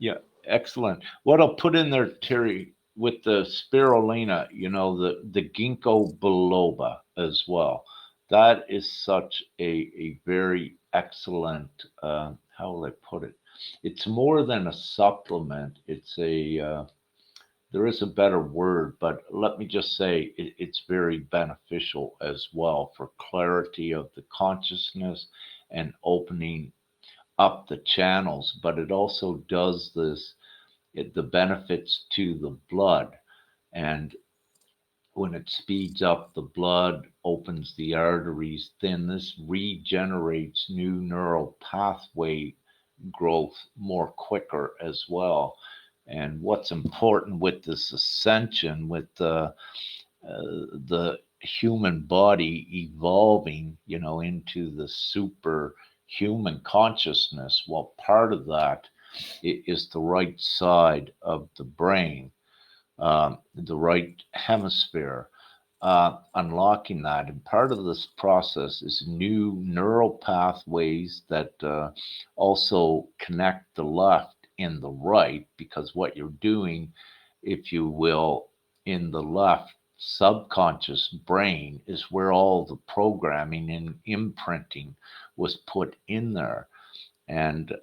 Yeah. Excellent. What I'll put in there, Terry, with the spirulina, the ginkgo biloba as well. That is such a very excellent, how will I put it? It's more than a supplement. There is a better word, but let me just say it's very beneficial as well for clarity of the consciousness and opening up the channels. But it also does this, the benefits to the blood. And when it speeds up the blood, opens the arteries, then this regenerates new neural pathway growth more quicker as well. And what's important with this ascension, with the human body evolving, into the super human consciousness, well, part of that is the right side of the brain, the right hemisphere, unlocking that. And part of this process is new neural pathways that also connect the left and the right, because what you're doing, if you will, in the left subconscious brain is where all the programming and imprinting was put in there. And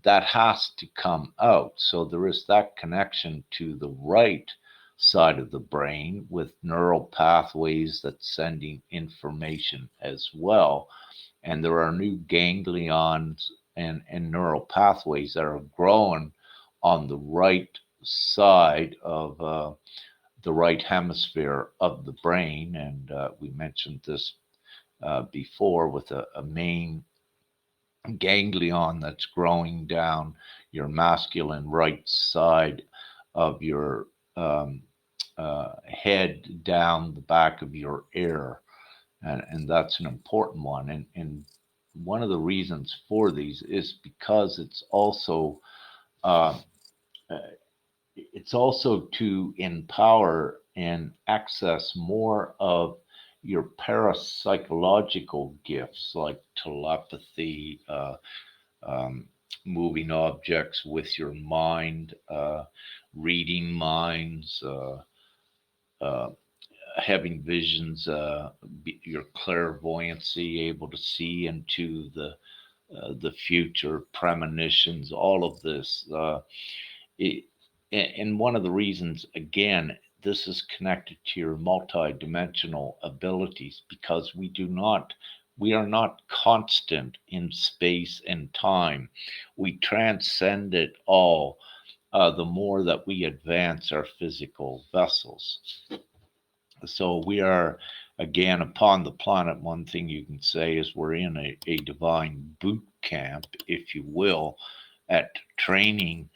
that has to come out. So there is that connection to the right side of the brain with neural pathways that's sending information as well. And there are new ganglions and neural pathways that are growing on the right side of the right hemisphere of the brain. And we mentioned this before with a main ganglion that's growing down your masculine right side of your head, down the back of your ear. And that's an important one. And one of the reasons for these is because uh, uh, it's also to empower and access more of your parapsychological gifts like telepathy, um, moving objects with your mind, reading minds, uh, having visions, your clairvoyancy, able to see into the future, premonitions, all of this. It, and one of the reasons, again, this is connected to your multidimensional abilities because we are not constant in space and time. We transcend it all the more that we advance our physical vessels. So we are, again, upon the planet. One thing you can say is we're in a divine boot camp, if you will, at training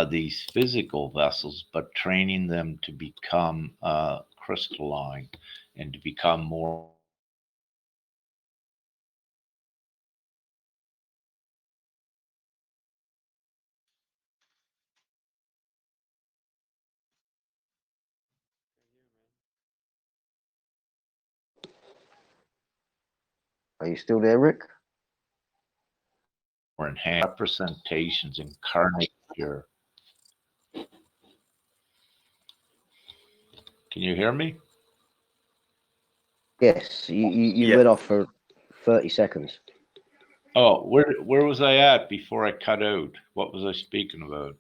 these physical vessels, but training them to become crystalline and to become more Are you still there, Rick? enhanced representations incarnate here. Can you hear me? Yes, you Yeah. went off for 30 seconds. Oh, where was I at before I cut out? What was I speaking about?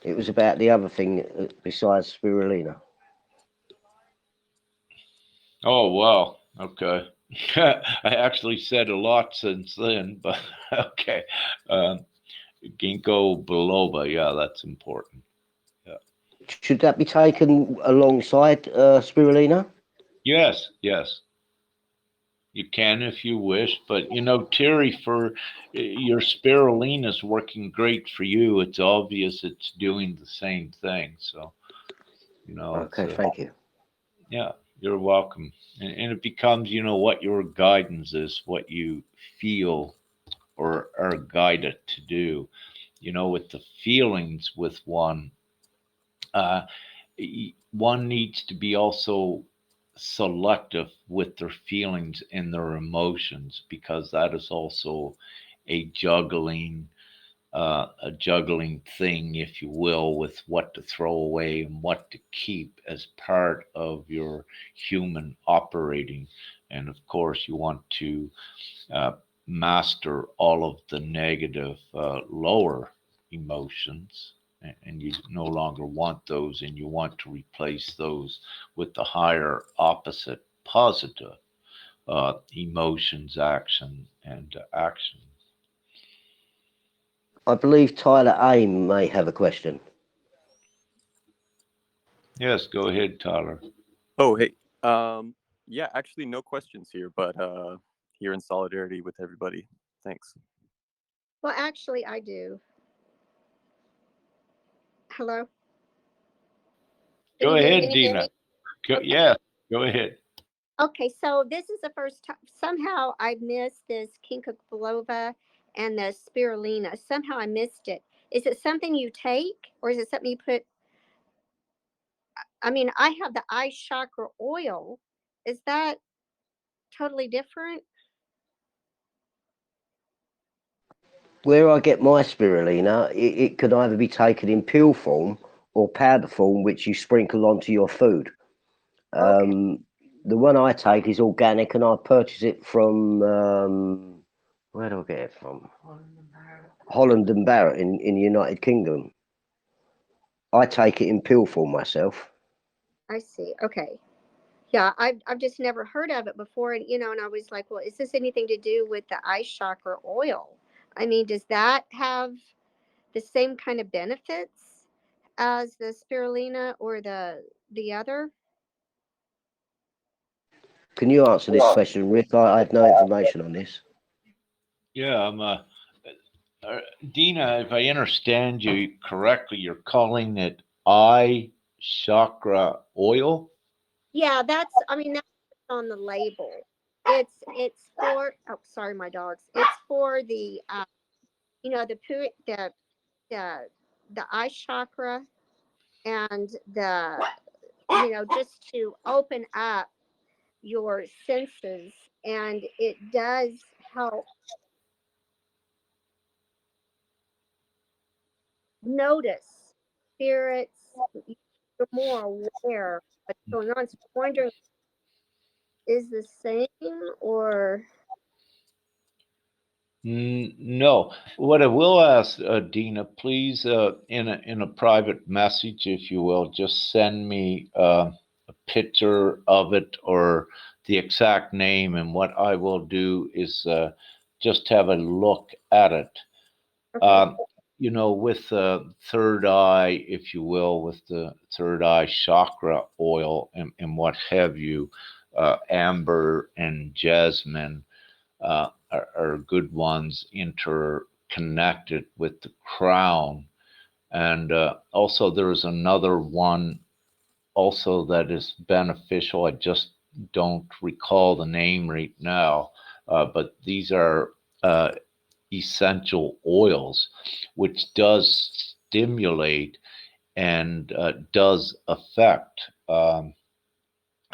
It was about the other thing besides spirulina. Oh, well, okay. I actually said a lot since then, but okay. Um, Ginkgo biloba, yeah, that's important. Yeah. Should that be taken alongside spirulina? Yes, yes, you can if you wish, but Terry, for your spirulina is working great for you. It's obvious it's doing the same thing. So, it's Okay, thank you. yeah, you're welcome. And it becomes, what your guidance is, what you feel or are guided to do. With the feelings with one, uh, one needs to be also selective with their feelings and their emotions because that is also a juggling a juggling thing, if you will, with what to throw away and what to keep as part of your human operating. And of course, you want to uh, master all of the negative lower emotions, and you no longer want those, and you want to replace those with the higher opposite positive emotions, action. I believe Tyler Aim may have a question. Yes, go ahead, Tyler. Oh, hey. Yeah, actually, no questions here, but here in solidarity with everybody. Thanks. Well, actually, I do. Hello? Go Can ahead, you hear me? Dina. Okay. Yeah, go ahead. Okay, so this is the first time. Somehow I missed this Kinkoklova and the spirulina. Somehow I missed it. Is it something you take, or is it something you put? I mean, I have the eye chakra oil. Is that totally different? Where I get my spirulina, it could either be taken in pill form or powder form, which you sprinkle onto your food. Okay, The one I take is organic, and I purchase it from where do I get it from? Holland and Barrett in the United Kingdom. I take it in pill form myself. I see. Okay. Yeah, I've just never heard of it before, and and I was like, well, is this anything to do with the eye chakra oil? I mean, does that have the same kind of benefits as the spirulina or the other? Can you answer this question, Rick? I have no information on this. Yeah, Dina, if I understand you correctly, you're calling it eye chakra oil. Yeah, I mean that's on the label. It's for, oh, sorry, my dogs. It's for the the the eye chakra, and the just to open up your senses, and it does help notice spirits. You're more aware of what's going on. So I'm wondering, is the same or No. What I will ask, Dina, please, in a private message, if you will, just send me a picture of it or the exact name, and what I will do is just have a look at it. okay? Um, with the third eye, if you will, with the third eye chakra oil and what have you, amber and jasmine are good ones, interconnected with the crown. And also, there's another one also that is beneficial. I just don't recall the name right now, but these are essential oils, which does stimulate and does affect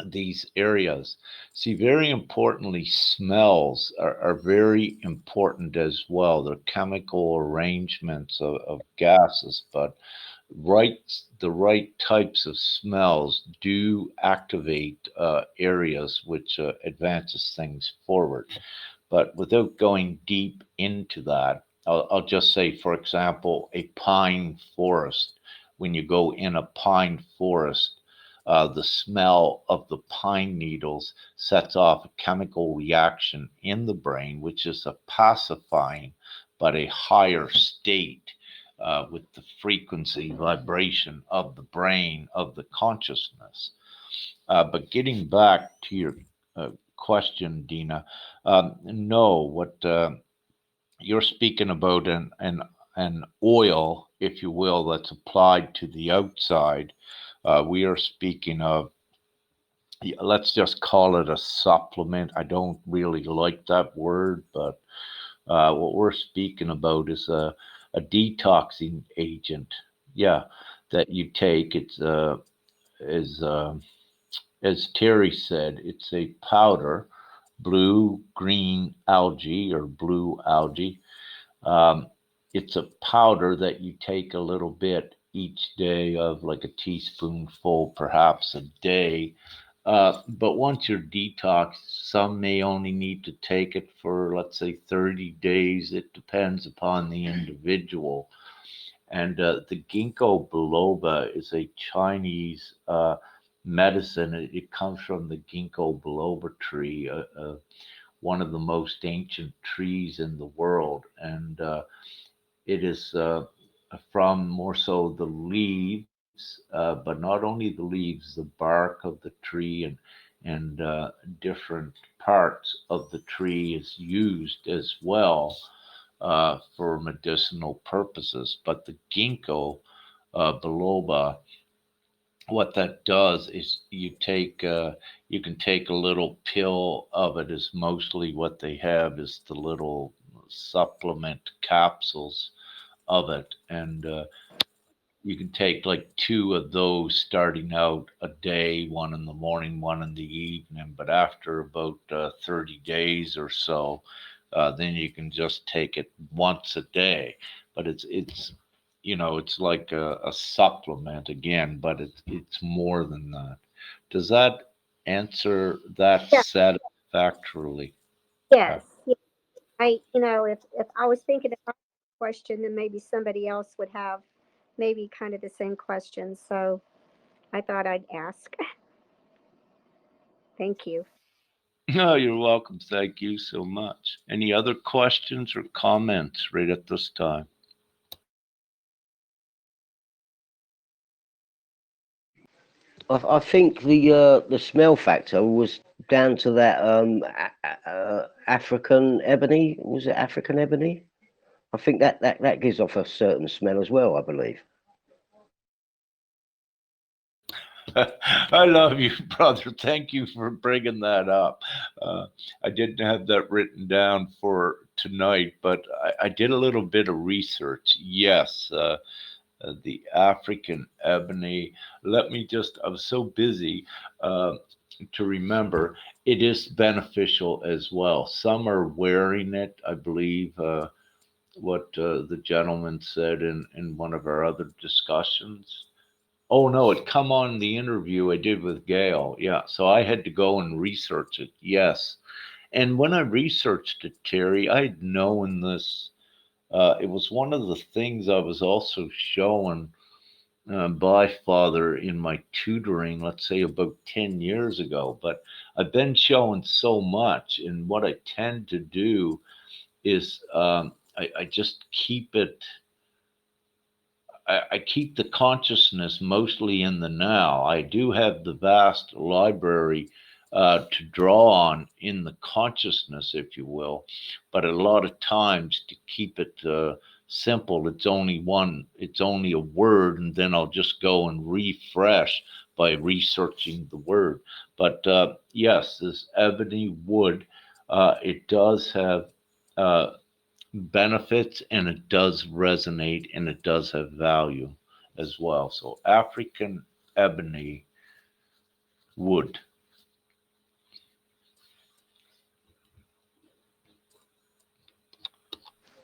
these areas. See, very importantly, smells are very important as well. They're chemical arrangements of gases, but right the right types of smells do activate areas, which advances things forward. But without going deep into that, I'll just say, for example, a pine forest. When you go in a pine forest, the smell of the pine needles sets off a chemical reaction in the brain, which is a pacifying but a higher state with the frequency vibration of the brain, of the consciousness. But getting back to your question, Dina, no, what you're speaking about an oil, if you will, that's applied to the outside. We are speaking of, yeah, let's just call it a supplement. I don't really like that word, but what we're speaking about is a detoxing agent. Yeah, that you take. It's is as Terry said, it's a powder, blue green algae or blue algae. Um, it's a powder that you take a little bit each day, of like a teaspoonful perhaps a day. But once you're detoxed, some may only need to take it for, let's say, 30 days. It depends upon the individual. And the ginkgo biloba is a Chinese medicine. It comes from the ginkgo biloba tree, one of the most ancient trees in the world. And it is from more so the leaves, but not only the leaves, the bark of the tree, and different parts of the tree is used as well for medicinal purposes. But the ginkgo biloba, what that does is you can take a little pill of it. Is mostly what they have is the little supplement capsules of it, and you can take like two of those starting out a day, one in the morning, one in the evening. But after about 30 days or so, then you can just take it once a day. But it's it's like a supplement again, but it's more than that. Does that answer that Yeah. satisfactorily? Okay. Yes. Yeah. If I was thinking about the question, then maybe somebody else would have maybe kind of the same question. So I thought I'd ask. Thank you. No, you're welcome. Thank you so much. Any other questions or comments right at this time? I think the smell factor was down to that African ebony. Was it African ebony? I think that gives off a certain smell as well, I believe. I love you, brother. Thank you for bringing that up. Uh, I didn't have that written down for tonight, but I did a little bit of research. Yes, the African ebony. Let me just, I was so busy uh, to remember, it is beneficial as well. Some are wearing it, I believe. What the gentleman said in one of our other discussions. Oh no, it come on the interview I did with Gail. Yeah, so I had to go and research it. Yes, and when I researched it, Terry, I had known this. It was one of the things I was also showing by Father in my tutoring, let's say about 10 years ago. But I've been showing so much, and what I tend to do is I just keep it. I keep the consciousness mostly in the now. I do have the vast library to draw on in the consciousness, if you will, but a lot of times to keep it simple, it's only one, it's only a word, and then I'll just go and refresh by researching the word. But yes, this ebony wood, it does have. Benefits, and it does resonate, and it does have value as well. So African ebony wood.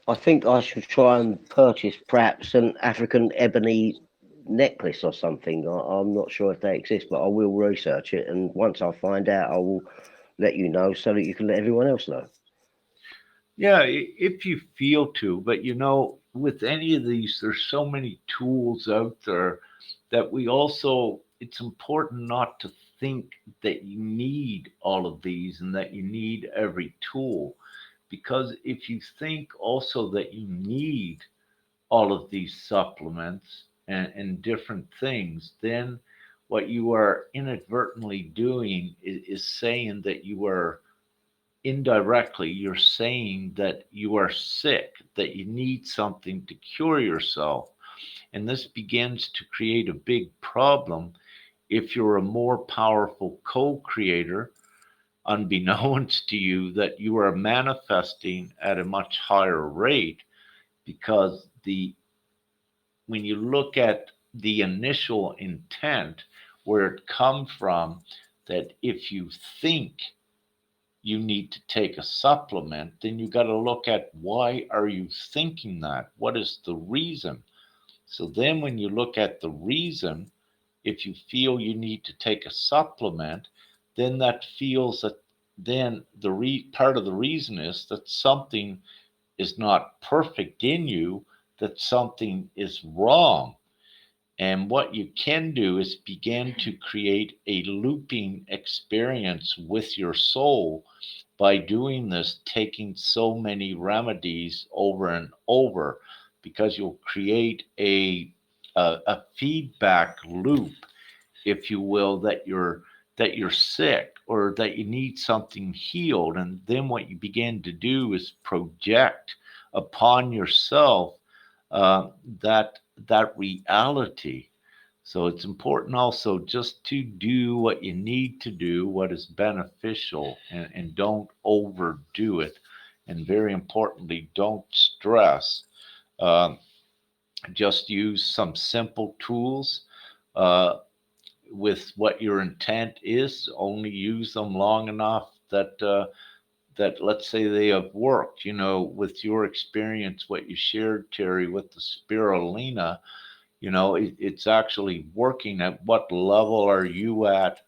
I think I should try and purchase perhaps an African ebony necklace or something. I'm not sure if they exist, but I will research it, and once I find out, I will let you know so that you can let everyone else know. Yeah, if you feel to, but with any of these, there's so many tools out there that we also, it's important not to think that you need all of these and that you need every tool. Because if you think also that you need all of these supplements and different things, then what you are inadvertently doing is saying that you are indirectly, you're saying that you are sick, that you need something to cure yourself. And this begins to create a big problem if you're a more powerful co creator, unbeknownst to you, that you are manifesting at a much higher rate. Because when you look at the initial intent, where it come from, that if you think you need to take a supplement, then you got to look at why are you thinking that? What is the reason? So then when you look at the reason, if you feel you need to take a supplement, then that feels that then part of the reason is that something is not perfect in you, that something is wrong. And what you can do is begin to create a looping experience with your soul by doing this, taking so many remedies over and over, because you'll create a feedback loop, if you will, that you're sick or that you need something healed. And then what you begin to do is project upon yourself that reality. So it's important also just to do what you need to do, what is beneficial, and don't overdo it. And very importantly, don't stress. Uh, just use some simple tools uh, with what your intent is. Only use them long enough that, let's say, they have worked. With your experience, what you shared, Terry, with the spirulina, it's actually working. At what level are you at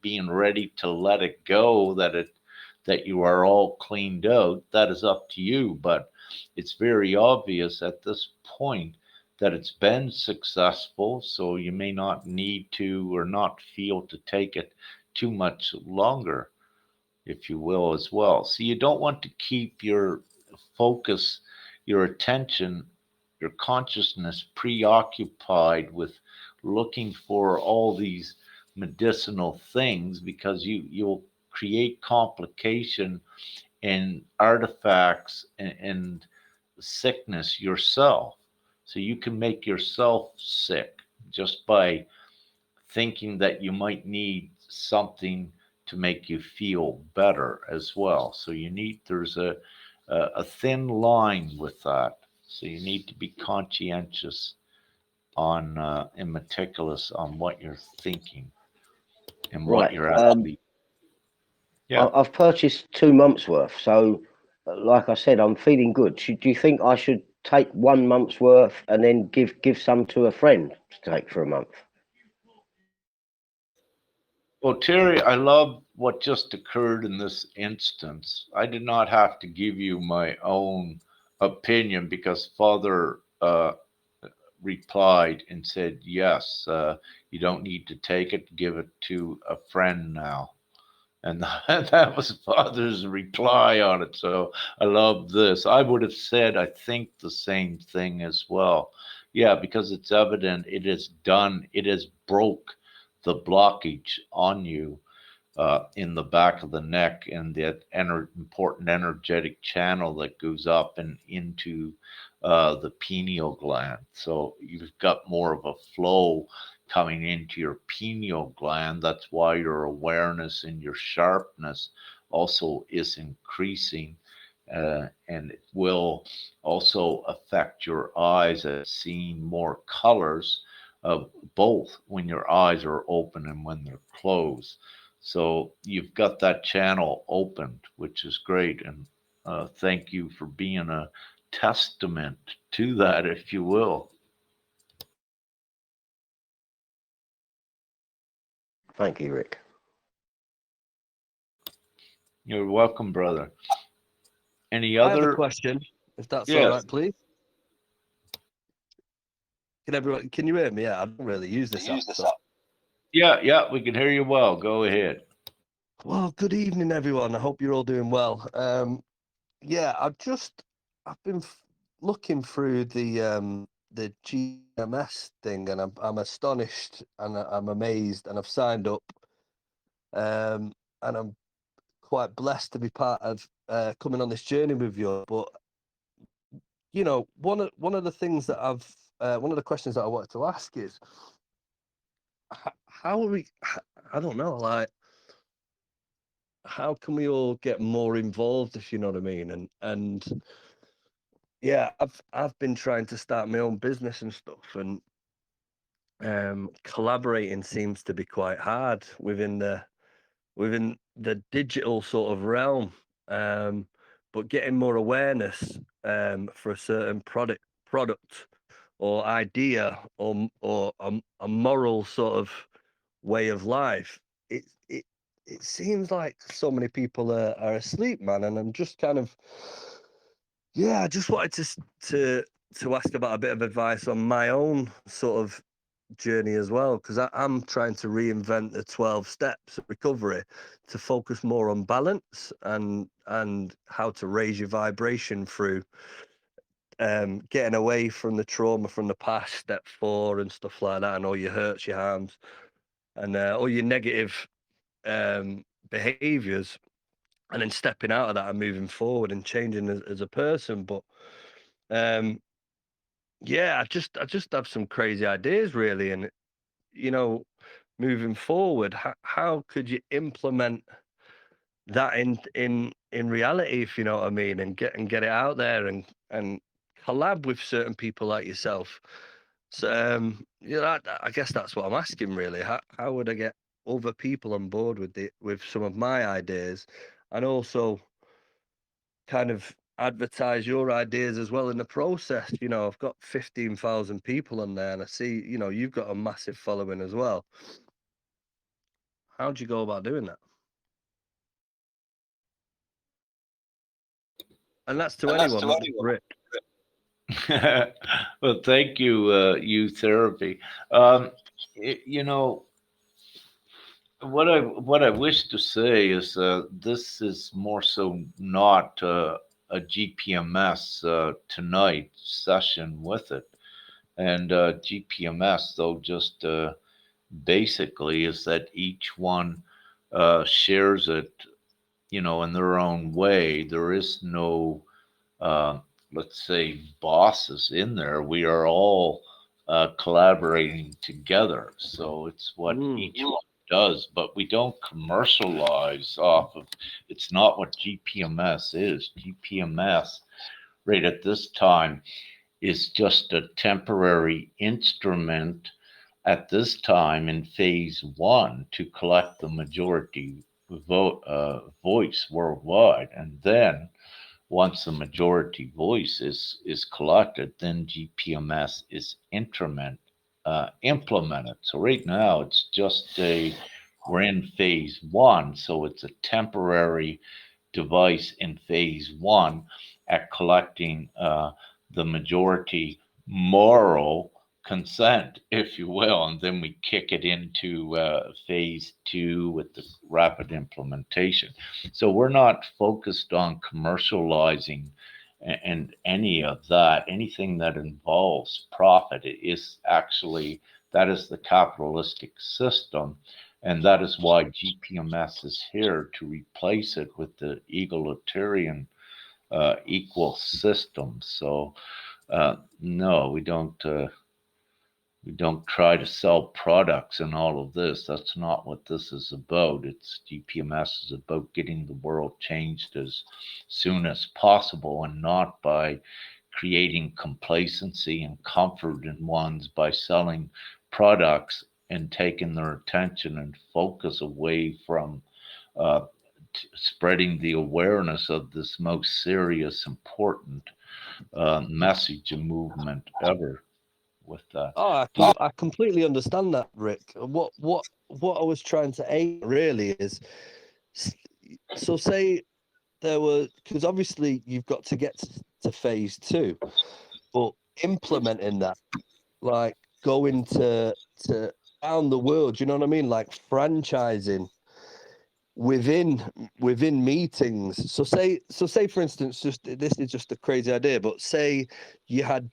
being ready to let it go, that you are all cleaned out? That is up to you, but it's very obvious at this point that it's been successful, so you may not need to or not feel to take it too much longer, if you will, as well. So you don't want to keep your focus, your attention, your consciousness preoccupied with looking for all these medicinal things, because you'll create complication and artifacts and sickness yourself. So you can make yourself sick just by thinking that you might need something to make you feel better as well. So there's a thin line with that. So you need to be conscientious on and meticulous on what you're thinking and what Right. you're actually. Yeah. I've purchased 2 months worth, so like I said, I'm feeling good. Do you think I should take 1 month's worth and then give some to a friend to take for a month? Well, Terry, I love what just occurred in this instance. I did not have to give you my own opinion because Father replied and said, yes, you don't need to take it, give it to a friend now. And that was Father's reply on it. So I love this. I would have said, I think, the same thing as well. Yeah, because it's evident it is done, it has broke the blockage on you in the back of the neck, and that important energetic channel that goes up and into the pineal gland. So you've got more of a flow coming into your pineal gland. That's why your awareness and your sharpness also is increasing. And it will also affect your eyes at seeing more colors, both when your eyes are open and when they're closed. So you've got that channel opened, which is great. And thank you for being a testament to that, if you will. Thank you, Rick. You're welcome, brother. Any I have a other? question, if that's all Yes. right, please. Can you hear me? Yeah, I don't really use this app. So. Yeah, we can hear you well. Go ahead. Well, good evening, everyone. I hope you're all doing well. Yeah, I've been looking through the GMS thing, and I'm astonished and I'm amazed, and I've signed up, and I'm quite blessed to be part of coming on this journey with you. But one of the things that one of the questions that I wanted to ask is, how are we? I don't know, like, how can we all get more involved, if you know what I mean? And yeah, I've been trying to start my own business and stuff, and collaborating seems to be quite hard within within the digital sort of realm, but getting more awareness for a certain product or idea or a moral sort of way of life. It seems like so many people are asleep, man, and I'm just kind of, yeah, I just wanted to ask about a bit of advice on my own sort of journey as well, because I'm trying to reinvent the 12 steps of recovery to focus more on balance and how to raise your vibration through getting away from the trauma from the past, step 4 and stuff like that, and all your hurts, your harms, and all your negative behaviors, and then stepping out of that and moving forward and changing as a person. But um yeah, I just have some crazy ideas really, and you know, moving forward, how could you implement that in reality, if you know what I mean, and get it out there and collab with certain people like yourself? So yeah, I guess that's what I'm asking really. How would I get other people on board with some of my ideas, and also kind of advertise your ideas as well in the process? You know, I've got 15,000 people on there, and I see, you know, you've got a massive following as well. How do you go about doing that? And that's to anyone, not just Rick. Well, thank you, you therapy. You know, what I wish to say is this is more so not a GPMS tonight session with it, and GPMS though just basically is that each one shares it, you know, in their own way. There is no uh, let's say, bosses in there. We are all collaborating together. So it's what each one does, but we don't commercialize off of. It's not what GPMS is. GPMS, right at this time, is just a temporary instrument at this time in phase 1 to collect the majority voice worldwide, and then once the majority voice is collected, then GPMS is implemented. So right now it's just we're in phase 1, so it's a temporary device in phase 1 at collecting the majority moral consent, if you will, and then we kick it into phase 2 with the rapid implementation. So we're not focused on commercializing and any of that. Anything that involves profit is actually, that is the capitalistic system, and that is why GPMS is here to replace it with the egalitarian equal system. So no, we don't try to sell products and all of this. That's not what this is about. It's GPMS is about getting the world changed as soon as possible, and not by creating complacency and comfort in ones by selling products and taking their attention and focus away from uh, spreading the awareness of this most serious, important message and movement ever with that. Oh, I completely understand that, Rick. What I was trying to aim at really is, so say there were, because obviously you've got to get to phase 2, but implementing that, like going to around the world, you know what I mean? Like franchising within meetings. So say for instance, just this is just a crazy idea, but say you had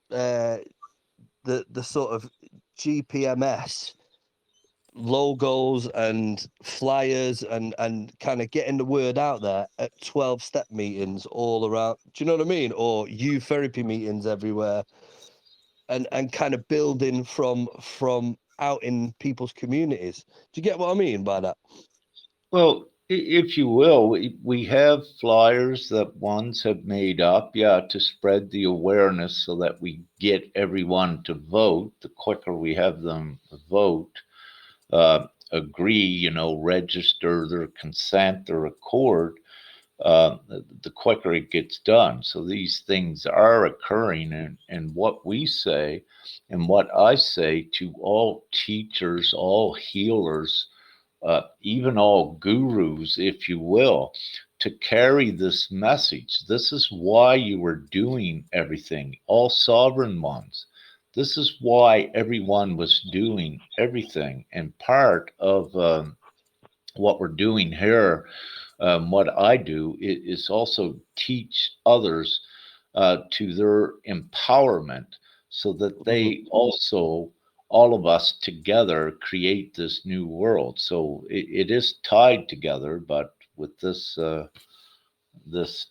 the sort of GPMS logos and flyers and kind of getting the word out there at 12 step meetings all around, do you know what I mean, or youth therapy meetings everywhere, and kind of building from out in people's communities. Do you get what I mean by that? Well, if you will, we have flyers that ones have made up, yeah, to spread the awareness so that we get everyone to vote. The quicker we have them vote, agree, register their consent or accord, the quicker it gets done. So these things are occurring, and what we say and what I say to all teachers, all healers, even all gurus, if you will, to carry this message. This is why you were doing everything, all sovereign ones. This is why everyone was doing everything. And part of what we're doing here, what I do, is also teach others to their empowerment so that Mhm. they also, all of us together, create this new world. So it is tied together, but with this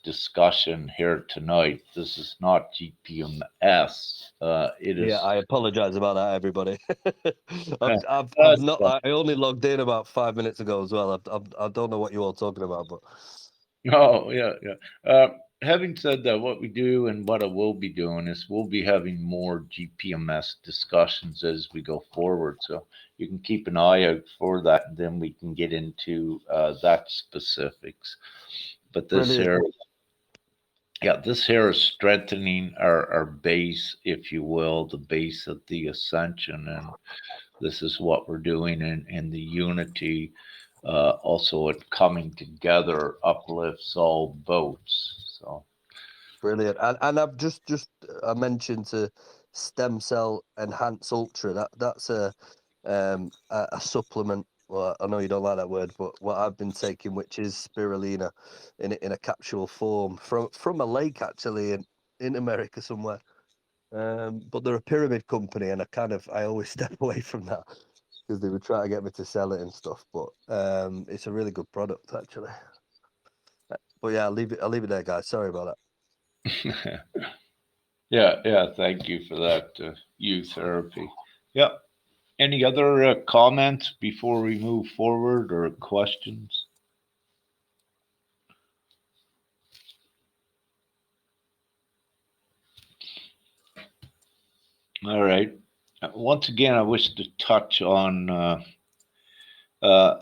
discussion here tonight, this is not GPMS. It Yeah, is. I apologize about that, everybody. I've That's not. I only logged in about 5 minutes ago as well. I don't know what you're all talking about, but Oh, yeah, yeah. Having said that, what we do and what I will be doing is we'll be having more GPMS discussions as we go forward. So you can keep an eye out for that, and then we can get into that specifics. But this brilliant. here, yeah, this here is strengthening our base, if you will, the base of the ascension, and this is what we're doing in the unity. Also, it coming together uplifts all boats. So, Brilliant. And I've just I mentioned to stem cell enhance ultra. That's a supplement. Well, I know you don't like that word, but what I've been taking, which is spirulina, in a capsule form from a lake actually in America somewhere. But they're a pyramid company, and I always step away from that because they would try to get me to sell it and stuff. But it's a really good product actually. But yeah, I'll leave it there, guys. Sorry about yeah, yeah. Thank you for that youth therapy. Yeah. Any other comments before we move forward or questions? All right. Once again, I wish to touch on uh,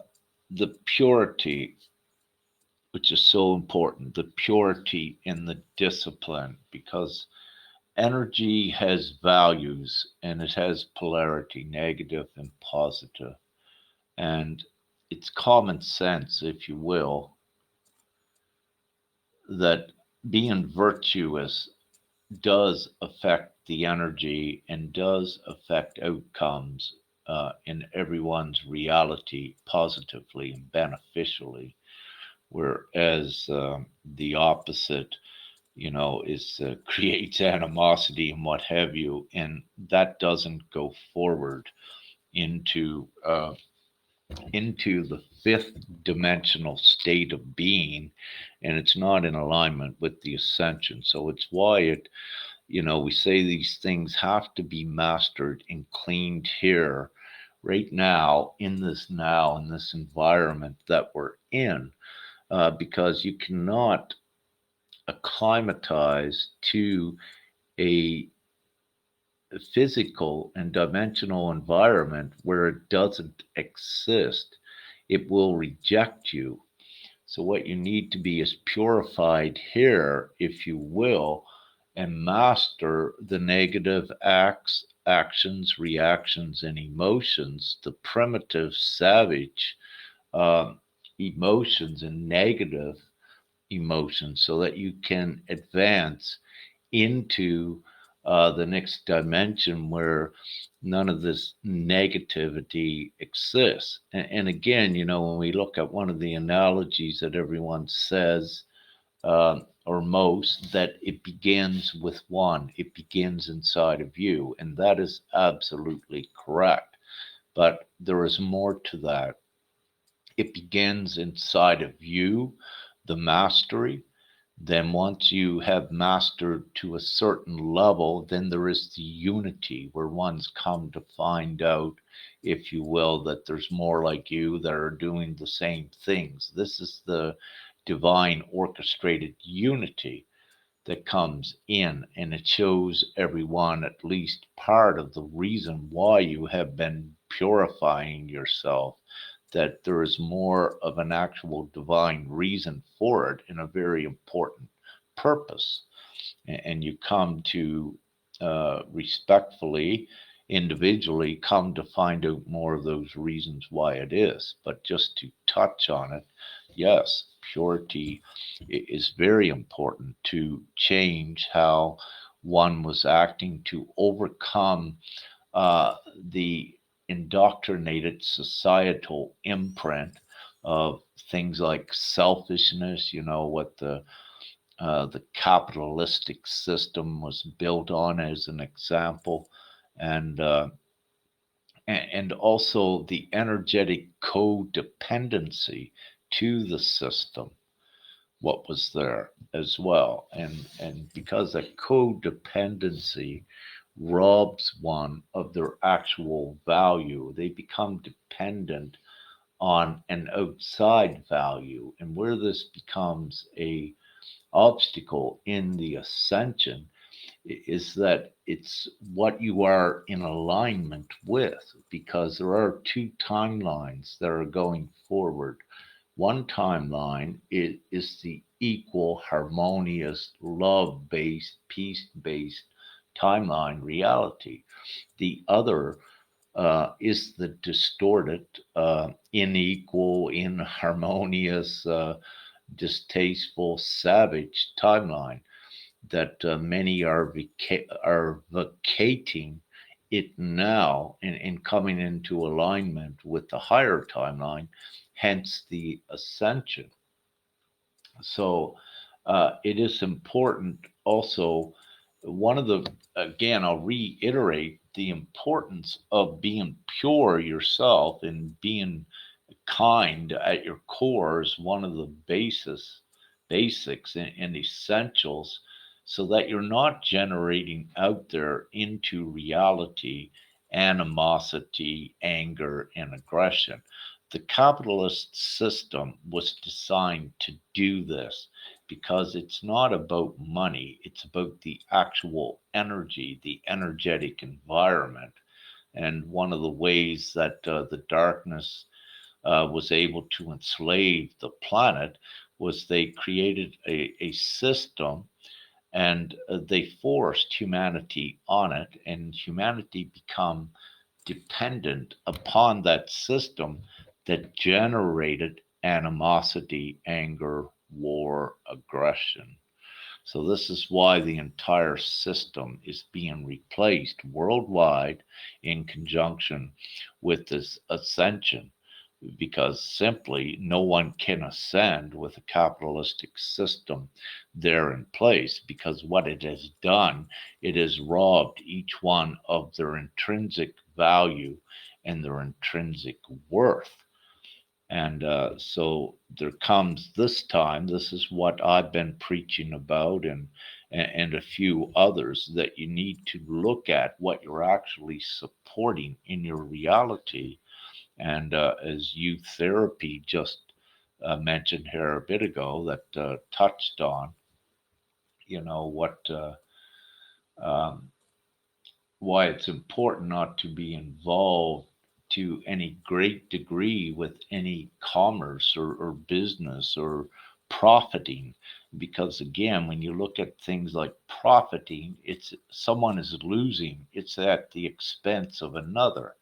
the purity, which is so important, the purity in the discipline, because energy has values and it has polarity, negative and positive. And it's common sense, if you will, that being virtuous does affect the energy and does affect outcomes in everyone's reality positively and beneficially, whereas the opposite, is creates animosity and what have you, and that doesn't go forward into the fifth dimensional state of being, and it's not in alignment with the ascension. So it's why we say these things have to be mastered and cleaned here, right now, in this environment that we're in, because you cannot acclimatize to a physical and dimensional environment where it doesn't exist. It will reject you. So, what you need to be is purified here, if you will, and master the negative acts, actions, reactions, and emotions, the primitive, savage emotions and negative emotions, so that you can advance into the next dimension where none of this negativity exists. And again, when we look at one of the analogies that everyone says, or most, that it begins with one, it begins inside of you. And that is absolutely correct. But there is more to that. It begins inside of you, the mastery. Then, once you have mastered to a certain level, then there is the unity where one's come to find out, if you will, that there's more like you that are doing the same things. This is the divine orchestrated unity that comes in, and it shows everyone at least part of the reason why you have been purifying yourself, that there is more of an actual divine reason for it and a very important purpose. And you come to respectfully, individually, come to find out more of those reasons why it is. But just to touch on it, yes, purity is very important to change how one was acting, to overcome the indoctrinated societal imprint of things like selfishness, what the capitalistic system was built on, as an example, and and also the energetic codependency to the system, what was there as well. And because that codependency robs one of their actual value, they become dependent on an outside value. And where this becomes a obstacle in the ascension is that it's what you are in alignment with, because there are two timelines that are going forward. One timeline is the equal, harmonious, love based, peace based timeline reality. The other is the distorted, unequal, inharmonious, distasteful, savage timeline that many are vacating it now, and coming into alignment with the higher timeline, hence the ascension. So it is important also. One of the, again, I'll reiterate the importance of being pure yourself and being kind at your core is one of the basics and essentials, so that you're not generating out there into reality animosity, anger, and aggression. The capitalist system was designed to do this because it's not about money, it's about the actual energy, the energetic environment. And one of the ways that the darkness was able to enslave the planet was they created a system, and they forced humanity on it, and humanity become dependent upon that system that generated animosity, anger, war, aggression. So this is why the entire system is being replaced worldwide in conjunction with this ascension, because simply no one can ascend with a capitalistic system there in place, because what it has done, it has robbed each one of their intrinsic value and their intrinsic worth. And so there comes this time, this is what I've been preaching about, and a few others, that you need to look at what you're actually supporting in your reality. And as youth therapy just mentioned here a bit ago, that touched on, what um, why it's important not to be involved to any great degree with any commerce or business or profiting. Because again, when you look at things like profiting, it's someone is losing, it's at the expense of another.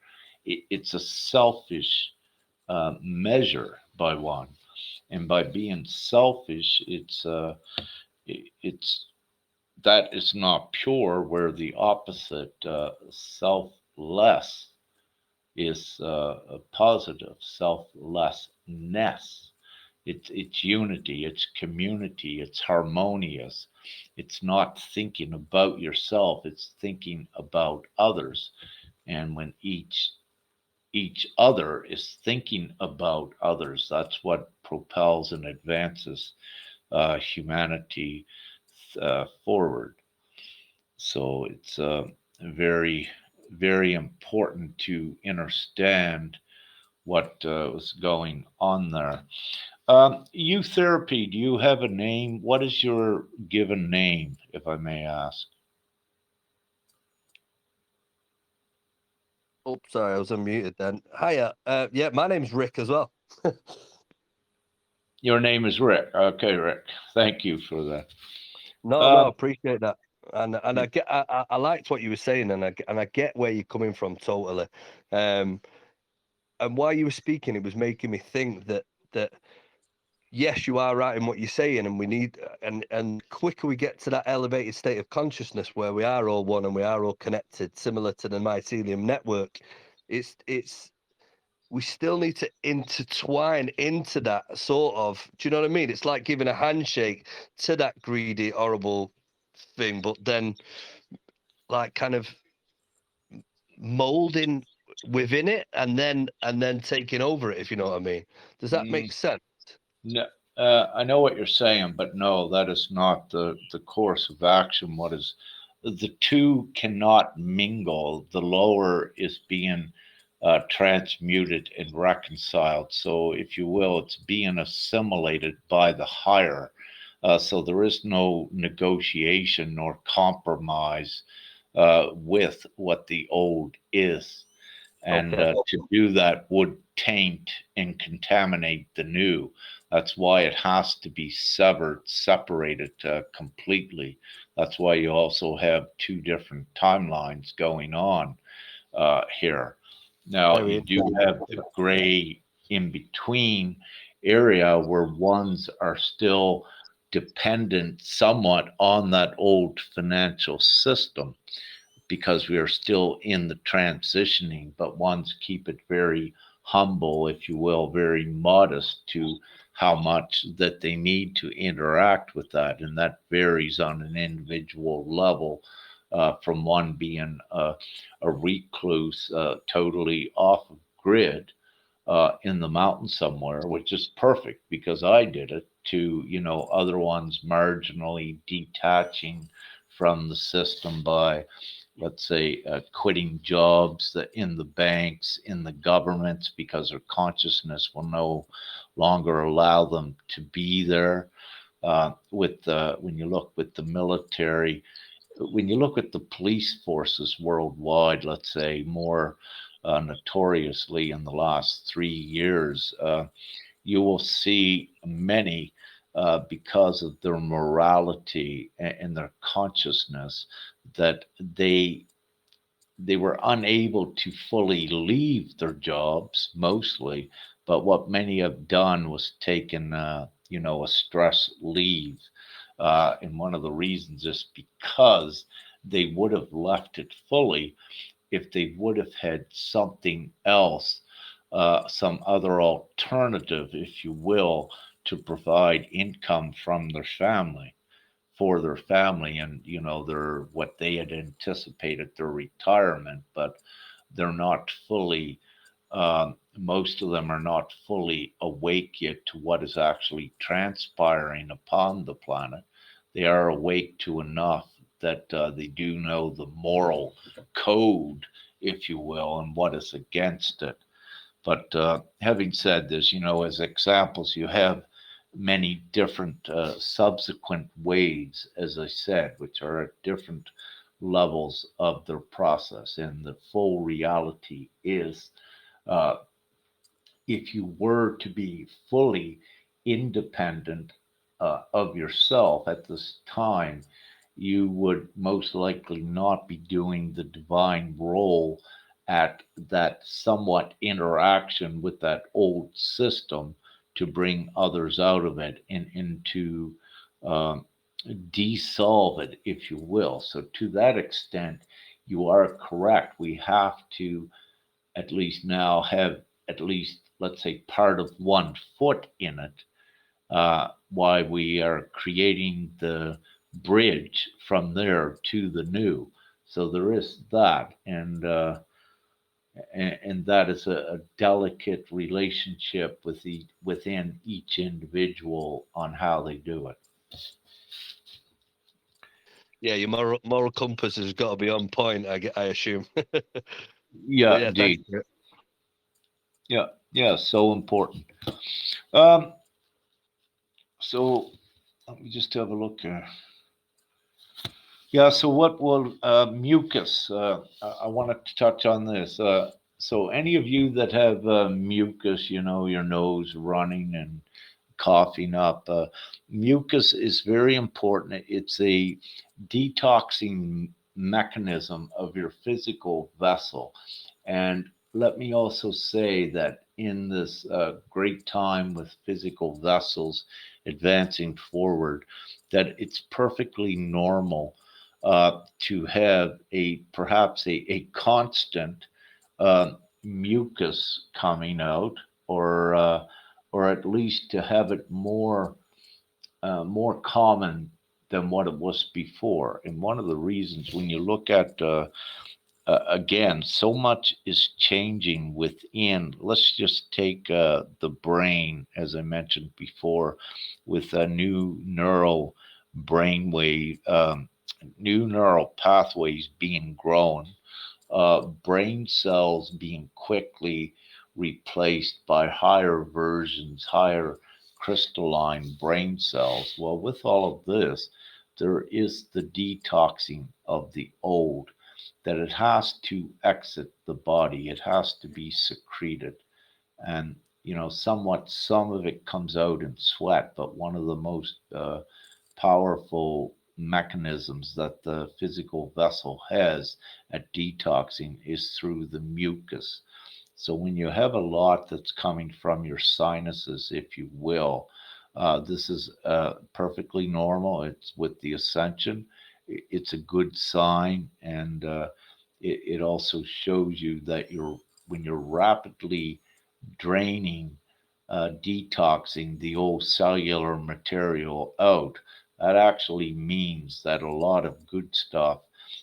It's a selfish measure by one, and by being selfish, it's that is not pure. Where the opposite, selfless, is a positive, selflessness. It's unity, it's community, it's harmonious. It's not thinking about yourself, it's thinking about others. And when each other is thinking about others, that's what propels and advances humanity forward. So it's very, very important to understand what was going on there. Youth therapy, do you have a name? What is your given name, if I may ask? Oh, sorry, I was unmuted then. Hiya. Yeah, my name's Rick as well. Your name is Rick. Okay, Rick. Thank you for that. No, appreciate that. And I get I liked what you were saying, and I get where you're coming from totally. And while you were speaking, it was making me think that yes, you are right in what you're saying, and we need and quicker we get to that elevated state of consciousness where we are all one and we are all connected, similar to the mycelium network. It's we still need to intertwine into that sort of, do you know what I mean? It's like giving a handshake to that greedy, horrible thing, but then like kind of molding within it and then taking over it, if you know what I mean. Does that make sense? No, I know what you're saying, but no, that is not the course of action. What is the two cannot mingle. The lower is being transmuted and reconciled. So, if you will, it's being assimilated by the higher. So there is no negotiation nor compromise with what the old is. And Okay. to do that would taint and contaminate the new. That's why it has to be severed, separated completely. That's why you also have two different timelines going on here. Now, Very you do interesting. have the gray in between area where ones are still dependent somewhat on that old financial system because we are still in the transitioning, but ones keep it very humble, if you will, very modest to how much that they need to interact with that. And that varies on an individual level, from one being a recluse, totally off of grid in the mountains somewhere, which is perfect because I did it, to, other ones marginally detaching from the system by, let's say, quitting jobs in the banks, in the governments, because their consciousness will no longer allow them to be there. When you look with the military, when you look at the police forces worldwide, let's say more notoriously in the last 3 years, you will see many, because of their morality and their consciousness, that they were unable to fully leave their jobs mostly, but what many have done was taken, a stress leave. And one of the reasons is because they would have left it fully if they would have had something else, some other alternative, if you will, to provide income from their family for their family, and their what they had anticipated their retirement, but they're not fully, most of them are not fully awake yet to what is actually transpiring upon the planet. They are awake to enough that they do know the moral code, if you will, and what is against it. But having said this, as examples, you have many different subsequent waves, as I said, which are at different levels of their process. And the full reality is, uh, if you were to be fully independent of yourself at this time, you would most likely not be doing the divine role at that somewhat interaction with that old system to bring others out of it and into, um, dissolve it, if you will. So, to that extent, you are correct. We have to at least now have at least, let's say, part of one foot in it, while we are creating the bridge from there to the new. So there is that, and that is a delicate relationship within each individual on how they do it. Yeah, your moral compass has got to be on point, I assume. But Yeah, yeah, thanks indeed. for it. Yeah, yeah, so important. Um, so let me just have a look here. Yeah, so what will mucus? I wanted to touch on this. So, any of you that have mucus, your nose running and coughing up, mucus is very important. It's a detoxing mechanism of your physical vessel. And let me also say that in this great time with physical vessels advancing forward, that it's perfectly normal to have perhaps a constant uh, mucus coming out, or at least to have it more common than what it was before. And one of the reasons, when you look at again, so much is changing within. Let's just take the brain, as I mentioned before, with a new neural brainwave, new neural pathways being grown, brain cells being quickly replaced by higher versions, higher crystalline brain cells. Well, with all of this, there is the detoxing of the old, that it has to exit the body, it has to be secreted. And, somewhat some of it comes out in sweat, but one of the most powerful mechanisms that the physical vessel has at detoxing is through the mucus. So when you have a lot that's coming from your sinuses, if you will, this is perfectly normal. It's with the Ascension. It's a good sign, and it also shows you that when you're rapidly draining, detoxing the old cellular material out, that actually means that a lot of good stuff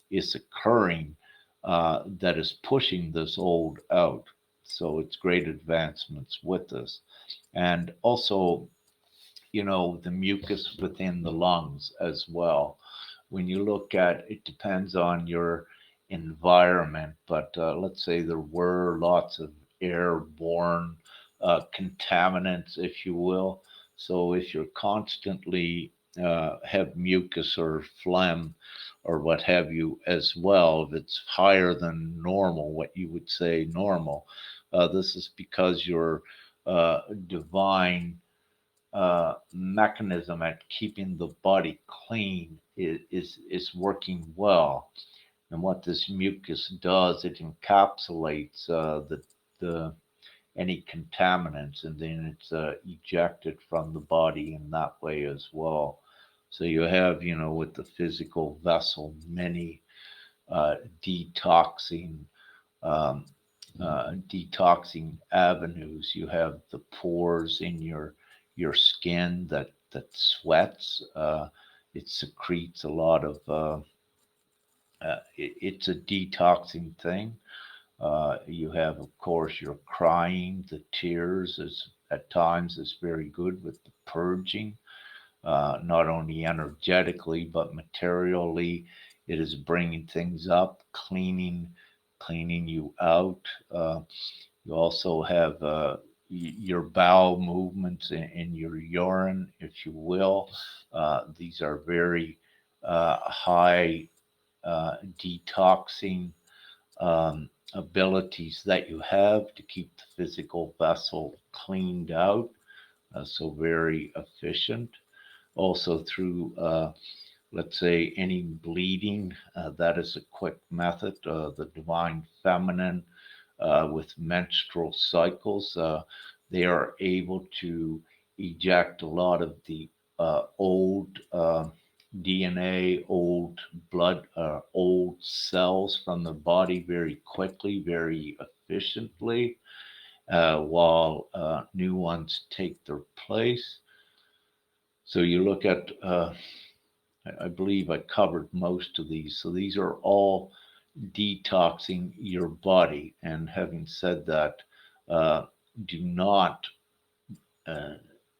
is occurring that is pushing this old out. So it's great advancements with this. And also, the mucus within the lungs as well. When you look at it, depends on your environment, but let's say there were lots of airborne contaminants, if you will. So if you're constantly have mucus or phlegm or what have you as well, if it's higher than normal, what you would say normal, this is because your divine mechanism at keeping the body clean is working well. And what this mucus does, it encapsulates the any contaminants, and then it's ejected from the body in that way as well. So you have, with the physical vessel, many detoxing um, detoxing avenues. You have the pores in your skin that sweats. It secretes a lot of. It's a detoxing thing. You have, of course, your crying. The tears is at times is very good with the purging, not only energetically but materially. It is bringing things up, cleaning you out. You also have your bowel movements in your urine, if you will. These are very high detoxing abilities that you have to keep the physical vessel cleaned out. So, very efficient. Also, through let's say any bleeding, that is a quick method. The divine feminine with menstrual cycles, they are able to eject a lot of the old DNA, old blood, old cells from the body very quickly, very efficiently, while new ones take their place. So you look at I believe I covered most of these. So these are all detoxing your body. And having said that, uh, do not uh,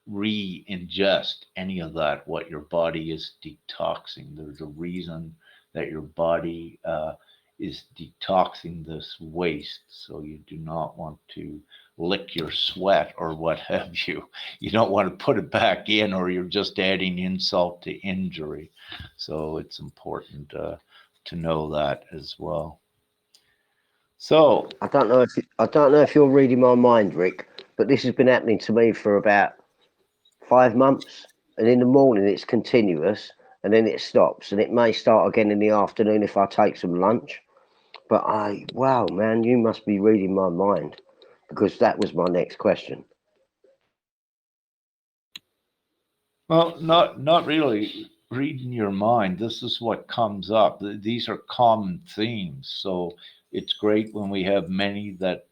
re ingest any of that, what your body is detoxing. There's a reason that your body is detoxing this waste. So you do not want to lick your sweat or what have you. You don't want to put it back in, or you're just adding insult to injury. So it's important to know that as well. So I don't know if you're reading my mind, Rick, but this has been happening to me for about 5 months. And in the morning it's continuous, and then it stops, and it may start again in the afternoon if I take some lunch. But wow, man, you must be reading my mind, because that was my next question. well, not really reading your mind. This is what comes up. These are common themes. So it's great when we have many that,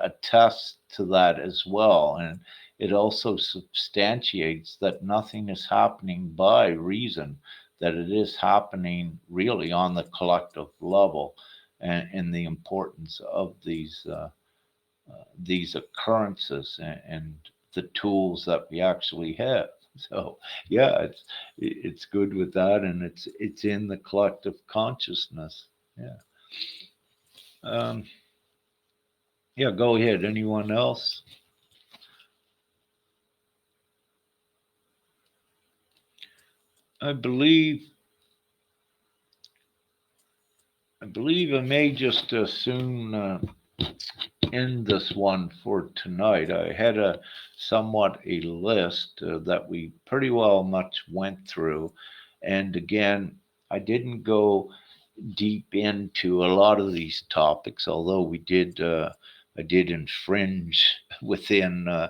attest to that as well. And it also substantiates that nothing is happening by reason, that it is happening really on the collective level, and the importance of these occurrences, and the tools that we actually have. So yeah, it's good with that, and it's in the collective consciousness. Yeah. Um, yeah. Go ahead. Anyone else? I believe. I may just soon end this one for tonight. I had somewhat a list that we pretty well much went through, and again, I didn't go deep into a lot of these topics, although I did infringe within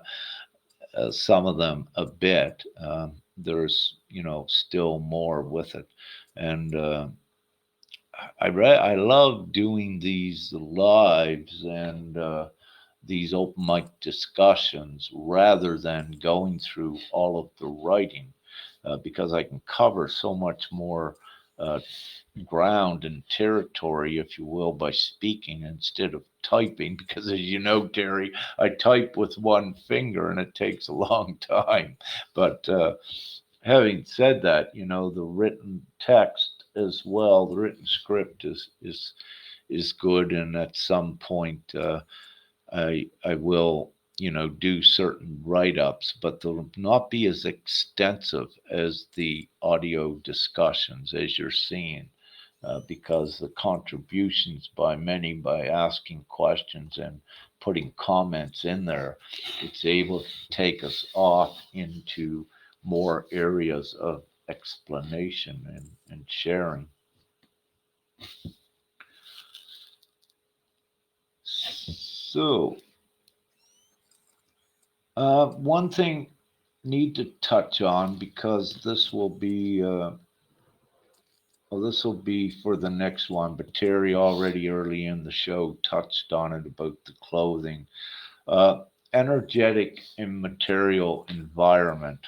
some of them a bit. There's still more with it, and I love doing these lives and these open mic discussions rather than going through all of the writing, because I can cover so much more uh, ground and territory, if you will, by speaking instead of typing. Because as you know, Terry, I type with one finger and it takes a long time. But having said that, the written text as well, the written script is good, and at some point I will do certain write-ups, but they'll not be as extensive as the audio discussions as you're seeing, because the contributions by many, by asking questions and putting comments in there, it's able to take us off into more areas of explanation and sharing. So, one thing need to touch on, because this will be for the next one, but Terry already early in the show touched on it about the clothing. Uh, Energetic and material environment.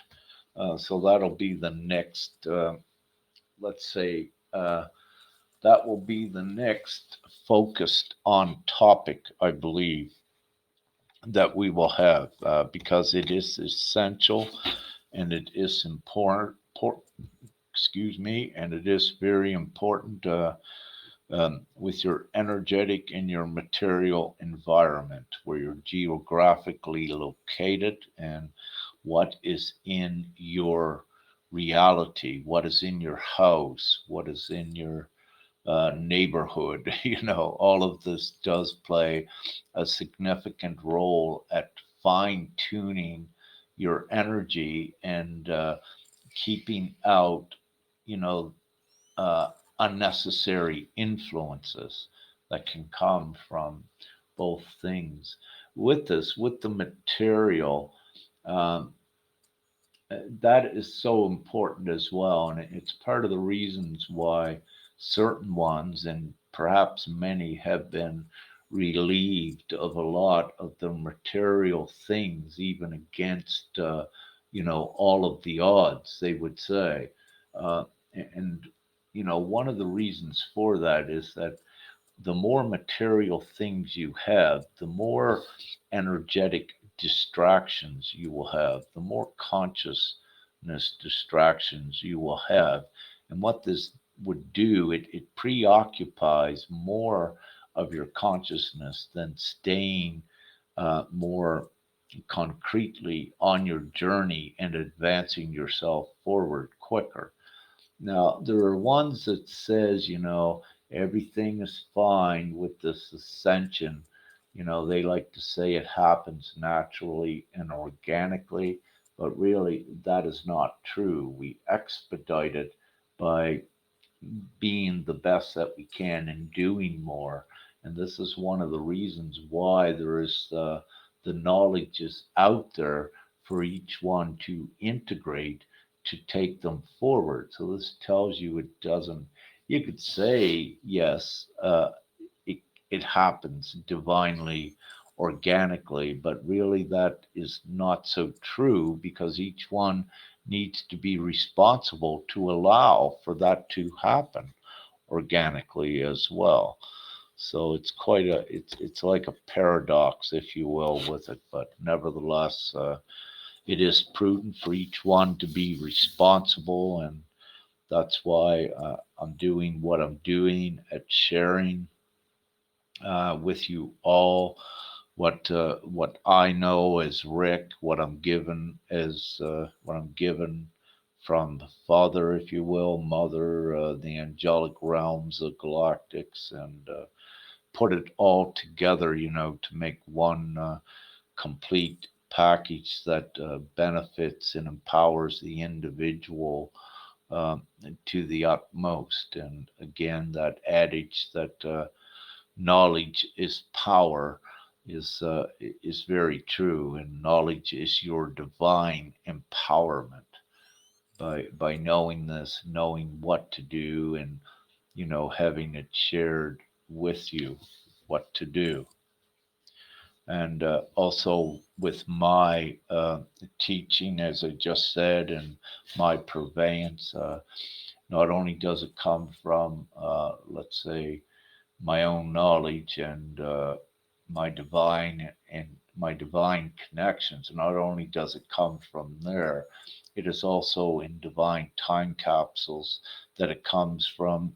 So that'll be the next, let's say, that will be the next focused on topic, I believe, that we will have, because it is essential and it is important, excuse me, and it is very important with your energetic and your material environment, where you're geographically located, and what is in your reality, what is in your house, what is in your neighborhood. All of this does play a significant role at fine tuning your energy, and keeping out, you know, unnecessary influences that can come from both things. With the material, um, that is so important as well. And it's part of the reasons why certain ones, and perhaps many, have been relieved of a lot of the material things, even against, all of the odds, they would say. And, one of the reasons for that is that the more material things you have, the more energetic distractions you will have, the more consciousness distractions you will have. And what this would do, it preoccupies more of your consciousness than staying more concretely on your journey and advancing yourself forward quicker. Now, there are ones that says, everything is fine with this ascension. They like to say it happens naturally and organically, but really that is not true. We expedite it by being the best that we can and doing more. And this is one of the reasons why there is the knowledge is out there for each one to integrate to take them forward. So this tells you it doesn't, you could say, yes, it, it happens divinely, organically, but really that is not so true because each one needs to be responsible to allow for that to happen organically as well. So it's quite a it's like a paradox, if you will, with it. But nevertheless, it is prudent for each one to be responsible, and that's why I'm doing what I'm doing at sharing with you all what I know as Rick, what I'm given from the Father, if you will, Mother, the angelic realms, the galactics, and put it all together, to make one complete package that benefits and empowers the individual to the utmost. And again, that adage that knowledge is power is very true, and knowledge is your divine empowerment. By knowing this, knowing what to do, and having it shared with you what to do. And also with my teaching, as I just said, and my purveyance, not only does it come from, let's say, my own knowledge and my divine connections. Not only does it come from there, it is also in divine time capsules that it comes from,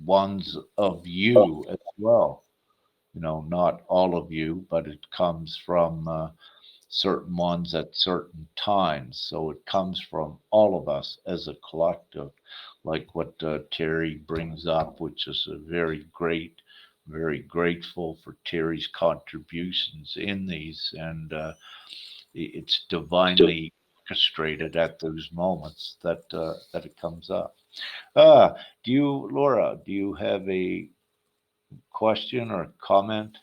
ones of you as well. Not all of you, but it comes from certain ones at certain times. So it comes from all of us as a collective, like what Terry brings up, which is a very great, very grateful for Terry's contributions in these. And it's divinely orchestrated at those moments that it comes up. Laura, do you have a question or comment?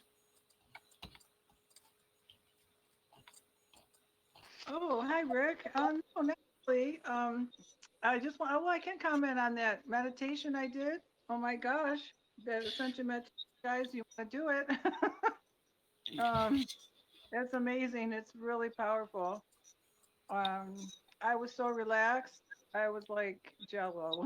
Oh, hi, Rick. No, not really. I just want, well, I can comment on that meditation I did. Oh my gosh, that Ascension meditation, guys, you want to do it? um, that's amazing. It's really powerful. Um, I was so relaxed. I was like Jello.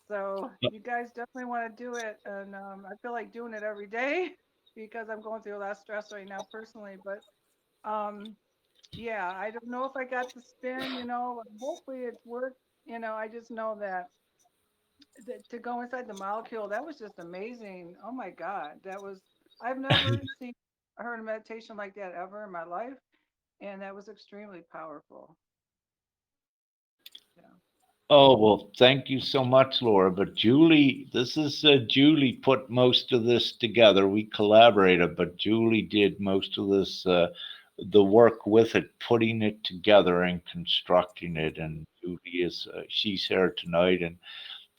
So you guys definitely want to do it, and I feel like doing it every day because I'm going through a lot of stress right now personally. But um, yeah, I don't know if I got the spin, hopefully it's worked. I just know that, to go inside the molecule, that was just amazing. Oh my God. I've never seen, heard a meditation like that ever in my life. And that was extremely powerful. Yeah. Oh, well, thank you so much, Laura. But Julie, this is Julie put most of this together. We collaborated, but Julie did most of this, the work with it, putting it together and constructing it. And Julie she's here tonight,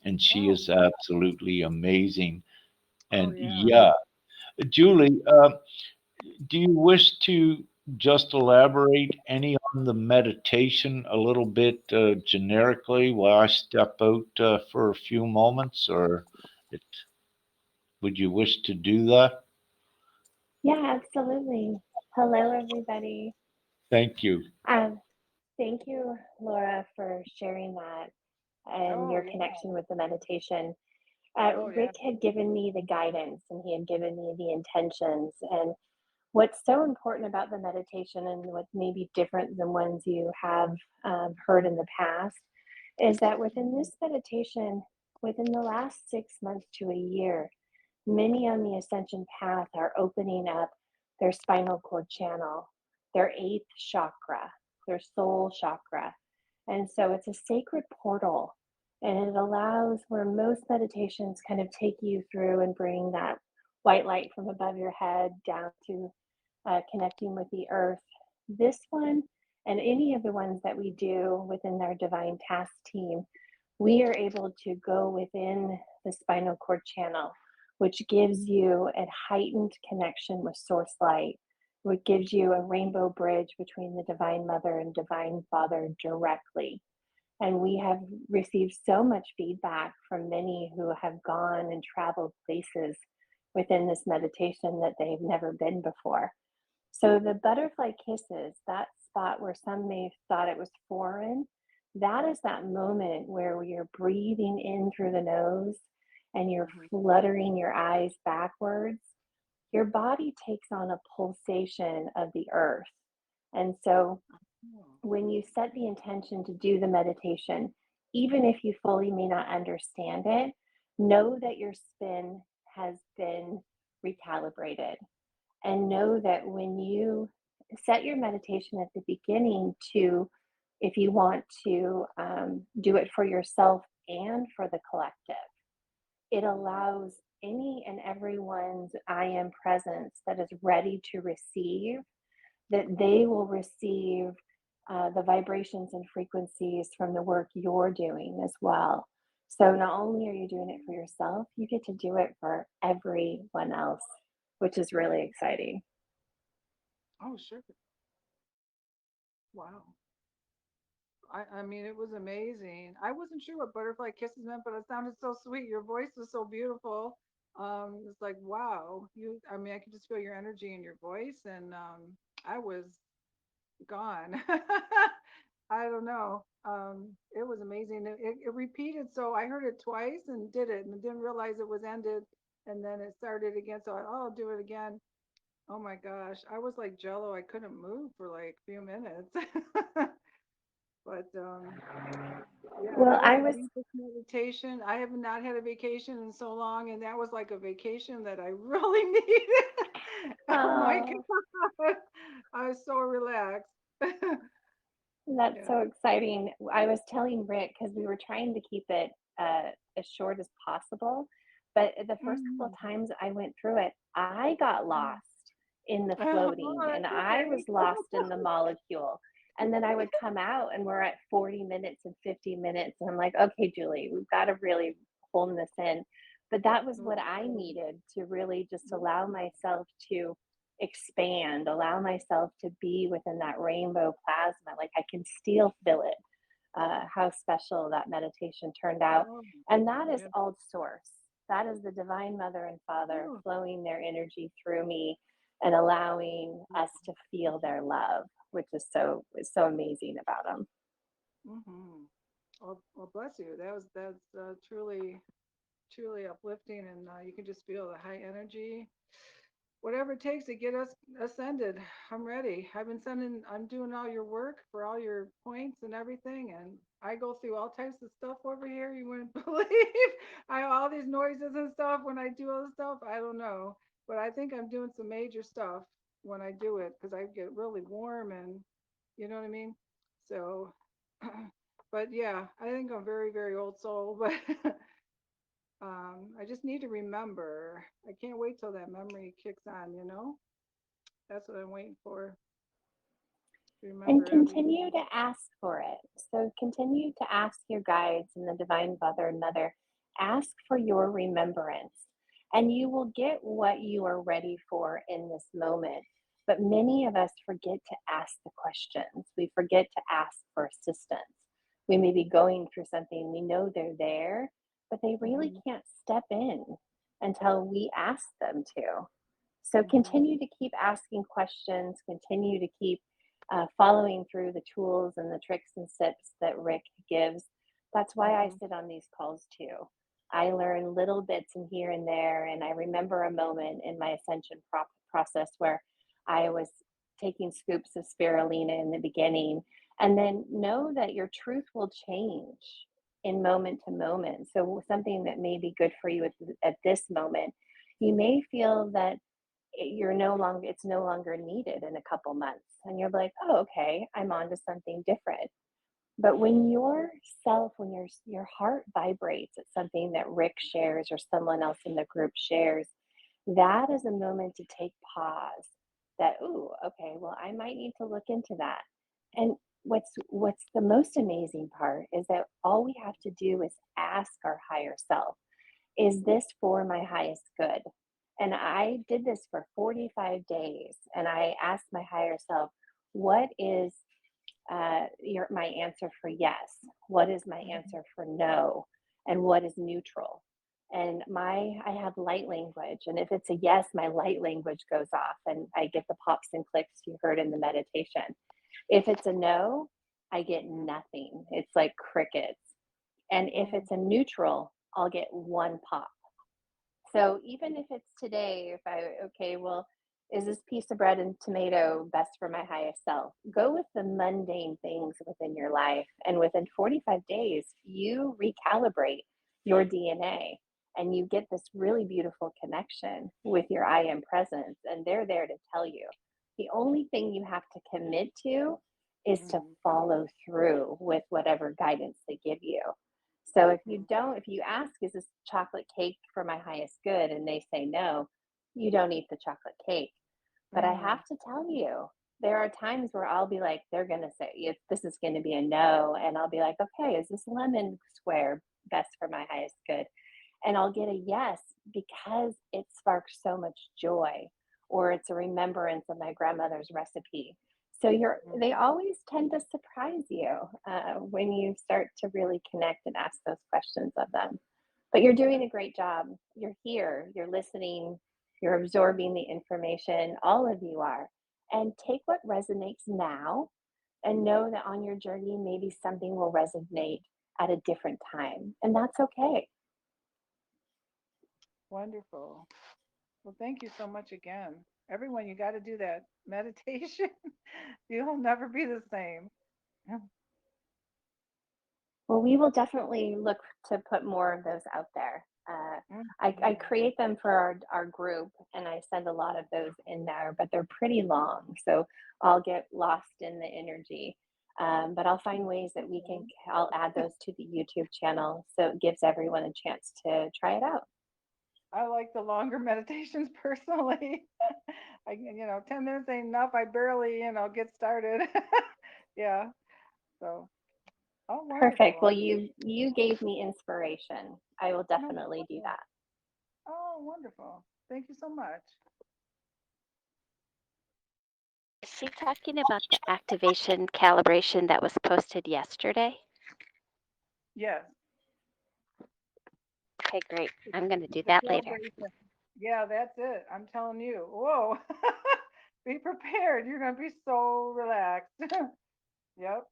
and she Oh, is absolutely amazing. oh And yeah. yeah, Julie, do you wish to just elaborate any on the meditation a little bit generically while I step out for a few moments, or it, would you wish to do that? Yeah, absolutely. Hello, everybody. Thank you. Um, Thank you, Laura, for sharing that and Oh your yeah. connection with the meditation. Oh yeah. Rick had given me the guidance and he had given me the intentions. And what's so important about the meditation and what may be different than ones you have heard in the past is that within this meditation, within the last 6 months to a year, Many on the ascension path are opening up their spinal cord channel, their eighth chakra, their soul chakra. And so it's a sacred portal, and it allows where most meditations kind of take you through and bring that white light from above your head down to connecting with the earth. This one, and any of the ones that we do within our divine task team, we are able to go within the spinal cord channel, which gives you a heightened connection with source light, which gives you a rainbow bridge between the divine mother and divine father directly. And we have received so much feedback from many who have gone and traveled places within this meditation that they've never been before. So the butterfly kisses, that spot where some may have thought it was foreign, that is that moment where you're breathing in through the nose and you're fluttering your eyes backwards. Your body takes on a pulsation of the earth. And so when you set the intention to do the meditation, even if you fully may not understand it, know that your spin has been recalibrated. And know that when you set your meditation at the beginning to, if you want to do it for yourself and for the collective, it allows any and everyone's I am presence that is ready to receive, that they will receive the vibrations and frequencies from the work you're doing as well. So not only are you doing it for yourself, you get to do it for everyone else, which is really exciting. Oh, sure. Wow. I mean, it was amazing. I wasn't sure what butterfly kisses meant, but it sounded so sweet. Your voice was so beautiful. It's like, wow. I mean, I could just feel your energy in your voice, and I was gone. I don't know. It was amazing. It repeated, so I heard it twice and did it, and didn't realize it was ended, and then it started again. So I'll do it again. Oh my gosh, I was like Jello. I couldn't move for like a few minutes. But yeah, Well, that was I a was, deepest meditation. I have not had a vacation in so long, and that was like a vacation that I really needed. Oh my oh, God. I was so relaxed. that's Yeah. so exciting. I was telling Rick because we were trying to keep it as short as possible. But the first couple Mhm. of times I went through it, I got lost in the Oh, floating and that's I was okay. lost in the molecule. And then I would come out and we're at 40 minutes and 50 minutes. And I'm like, okay, Julie, we've got to really hold this in. But that was what I needed to really just allow myself to expand, allow myself to be within that rainbow plasma. Like I can still feel it, how special that meditation turned out. Oh, And that is yeah. all source. That is the divine mother and father Oh, flowing their energy through me and allowing us to feel their love, which is so amazing about them. mm-hmm. Well, bless you. That's truly uplifting, and you can just feel the high energy. Whatever it takes to get us ascended, I'm ready. I'm doing all your work for all your points and everything, and I go through all types of stuff over here. You wouldn't believe. I have all these noises and stuff when I do all this stuff. I don't know, but I think I'm doing some major stuff when I do it because I get really warm and you know what I mean. So, but yeah, I think I'm very, very old soul, but I just need to remember. I can't wait till that memory kicks on, you know? That's what I'm waiting for, to And remember continue everything. to ask for it. So continue to ask your guides and the divine father and mother, ask for your remembrance, and you will get what you are ready for in this moment. But many of us forget to ask the questions. We forget to ask for assistance. We may be going through something, we know they're there, but they really Hmm. can't step in until we ask them to. So Hmm. continue to keep asking questions, continue to keep following through the tools and the tricks and tips that Rick gives. That's why I Hmm. sit on these calls too. I learn little bits in here and there, and I remember a moment in my ascension process where I was taking scoops of spirulina in the beginning, and then know that your truth will change in moment to moment. So something that may be good for you at this moment You may feel that it's no longer needed in a couple months. And you're like, oh, okay, I'm on to something different. But when your heart vibrates at something that Rick shares or someone else in the group shares, that is a moment to take pause. That, ooh, okay, well, I might need to look into that. And what's the most amazing part is that all we have to do is ask our higher self, is this for my highest good? And I did this for 45 days, and I asked my higher self, what is my answer for yes? What is my answer for no? And what is neutral? And I have light language. And if it's a yes, my light language goes off and I get the pops and clicks you heard in the meditation. If it's a no, I get nothing. It's like crickets. And if it's a neutral, I'll get one pop. So even if it's today, well, is this piece of bread and tomato best for my highest self? Go with the mundane things within your life. And within 45 days, you recalibrate your DNA and you get this really beautiful connection with your I am presence. And they're there to tell you. The only thing you have to commit to is to follow through with whatever guidance they give you. So if you ask, is this chocolate cake for my highest good? And they say no, you don't eat the chocolate cake. But I have to tell you, there are times where I'll be like, they're going to say, this is going to be a no. And I'll be like, okay, is this lemon square best for my highest good? And I'll get a yes because it sparks so much joy, or it's a remembrance of my grandmother's recipe. So they always tend to surprise you when you start to really connect and ask those questions of them. But you're doing a great job. You're here, you're listening, you're absorbing the information. All of you are. And take what resonates now and know that on your journey, maybe something will resonate at a different time. And that's okay. Wonderful. Well, thank you so much again. Everyone, you got to do that meditation. You'll never be the same. Well, we will definitely look to put more of those out there. I create them for our group and I send a lot of those in there, but they're pretty long. So I'll get lost in the energy. But I'll find ways that I'll add those to the YouTube channel so it gives everyone a chance to try it out. I like the longer meditations personally. 10 minutes ain't enough. I barely, get started. Yeah. So, oh, wonderful. Perfect. Well, you gave me inspiration. I will definitely do that. Oh, wonderful. Thank you so much. Is she talking about the activation calibration that was posted yesterday? Yes. Okay, great. I'm going to do that later. Yeah, that's it. I'm telling you. Whoa. Be prepared. You're going to be so relaxed. Yep.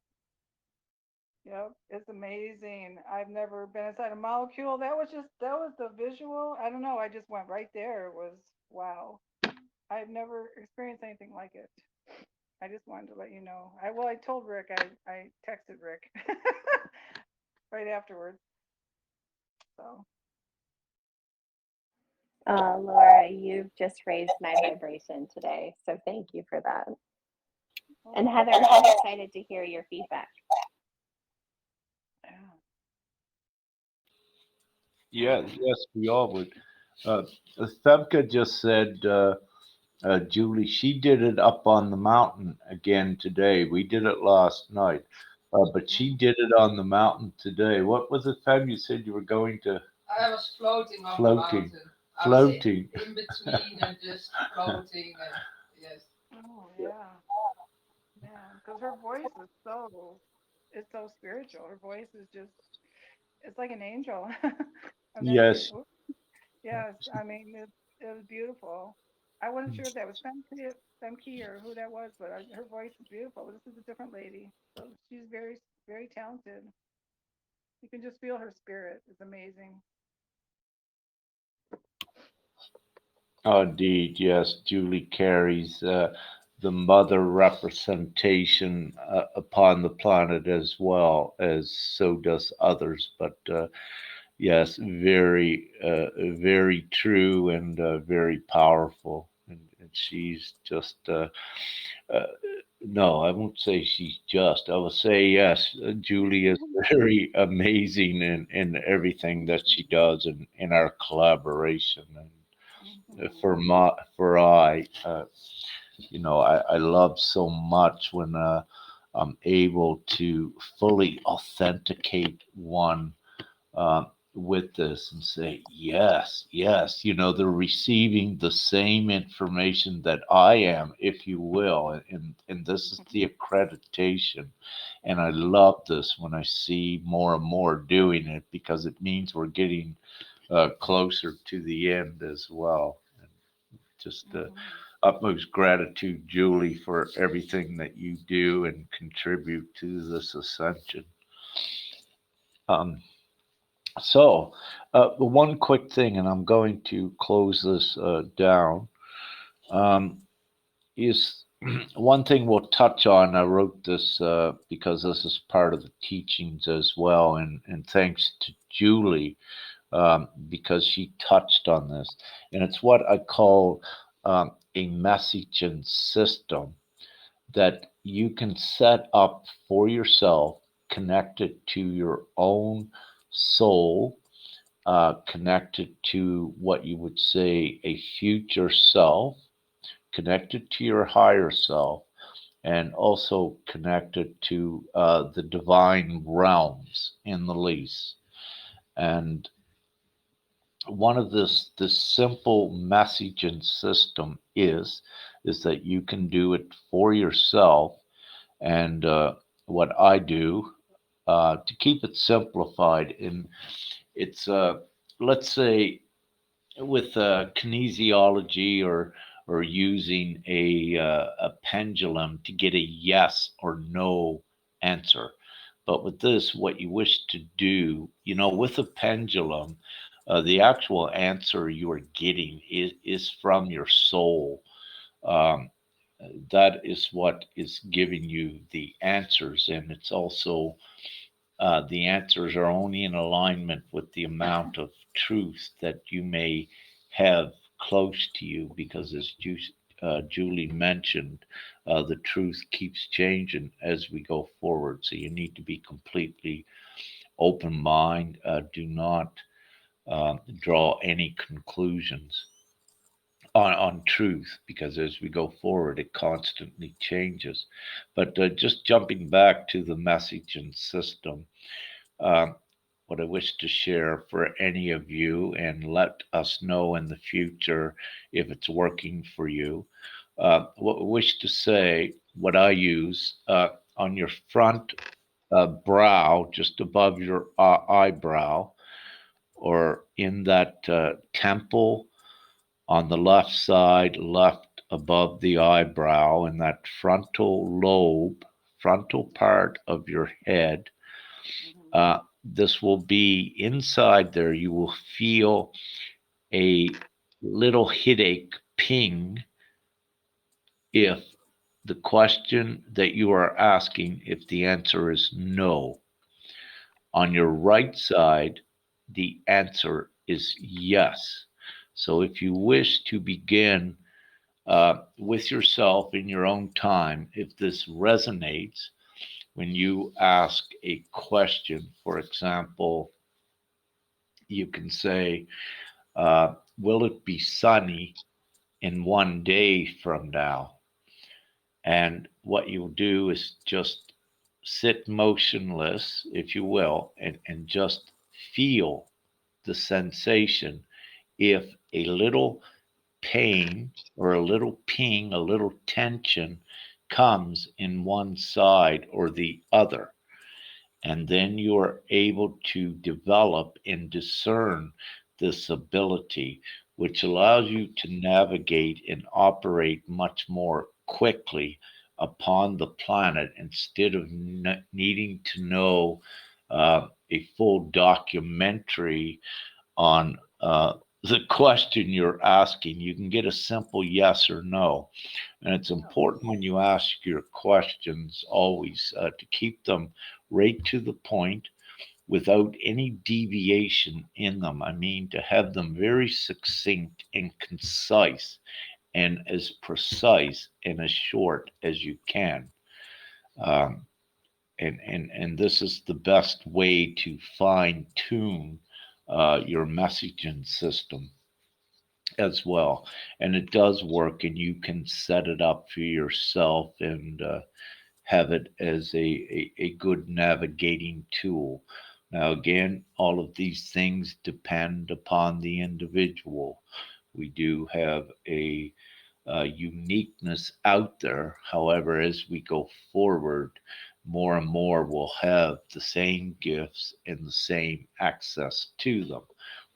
Yep. It's amazing. I've never been inside a molecule. That was the visual. I don't know. I just went right there. It was wow. I've never experienced anything like it. I just wanted to let you know. I told Rick, I texted Rick right afterwards. So. Laura, you've just raised my vibration today. So thank you for that. And Heather, I'm excited to hear your feedback. Yes, we all would. Thevka just said, Julie, she did it up on the mountain again today. We did it last night, but she did it on the mountain today. What was the time you said you were going to? I was floating on the mountain. Floating. In between and just floating. And, yes. Oh, yeah. Yeah, because her voice is it's so spiritual. Her voice is it's like an angel. Yes. Yes, I mean, it was beautiful. I wasn't sure if that was Femke or who that was, but her voice is beautiful. This is a different lady. So she's very, very talented. You can just feel her spirit. It's amazing. Oh, indeed, yes. Julie carries the mother representation upon the planet as well as so does others. But Yes, very true and very powerful. And she's just, uh, no, I won't say she's just. I will say yes. Julie is very amazing in everything that she does in our collaboration. And Mhm. I love so much when I'm able to fully authenticate one with this and say, yes, yes, they're receiving the same information that I am, if you will. And this is the accreditation. And I love this when I see more and more doing it because it means we're getting closer to the end as well. And just Mhm. utmost gratitude, Julie, for everything that you do and contribute to this ascension. Um, So, one quick thing, and I'm going to close this down, um, is one thing we'll touch on. I wrote this because this is part of the teachings as well, and thanks to Julie because she touched on this. And it's what I call a messaging system that you can set up for yourself, connected to your own soul, connected to what you would say a future self, connected to your higher self, and also connected to the divine realms in the least. And one of this simple messaging system is that you can do it for yourself. And what I do to keep it simplified, in it's let's say with kinesiology or using a pendulum to get a yes or no answer. But with this, what you wish to do, with a pendulum, the actual answer you are getting is from your soul. Um, that is what is giving you the answers, and it's also the answers are only in alignment with the amount of truth that you may have close to you, because as Julie mentioned, the truth keeps changing as we go forward. So you need to be completely open mind. Do not draw any conclusions on truth, because as we go forward, it constantly changes. But just jumping back to the message and system, um, what I wish to share for any of you, and let us know in the future if it's working for you. What I wish to say, what I use on your front brow, just above your eyebrow, or in that temple on the left side, left above the eyebrow, in that frontal lobe, frontal part of your head. Mhm. This will be inside there. You will feel a little headache ping if the question that you are asking, if the answer is no. On your right side, the answer is yes. So if you wish to begin with yourself in your own time, if this resonates, when you ask a question, for example, you can say, will it be sunny in 1 day from now? And what you'll do is just sit motionless, if you will, and just feel the sensation if a little pain or a little ping, a little tension comes in one side or the other. And then you are able to develop and discern this ability, which allows you to navigate and operate much more quickly upon the planet, instead of needing to know a full documentary on the question you're asking. You can get a simple yes or no. And it's important when you ask your questions always to keep them right to the point, without any deviation in them. I mean, to have them very succinct and concise and as precise and as short as you can. Um, and this is the best way to fine tune your messaging system as well. And it does work, and you can set it up for yourself and have it as a good navigating tool. Now, again, all of these things depend upon the individual. We do have a uniqueness out there. However, as we go forward, more and more will have the same gifts and the same access to them,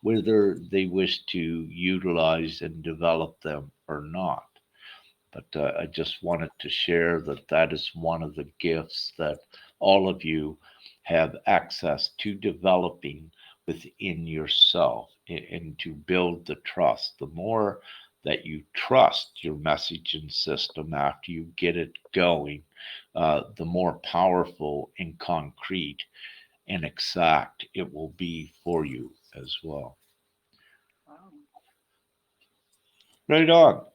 whether they wish to utilize and develop them or not. But I just wanted to share that that is one of the gifts that all of you have access to developing within yourself and to build the trust. The more that you trust your messaging system after you get it going, the more powerful and concrete and exact it will be for you as well. Wow. Right on.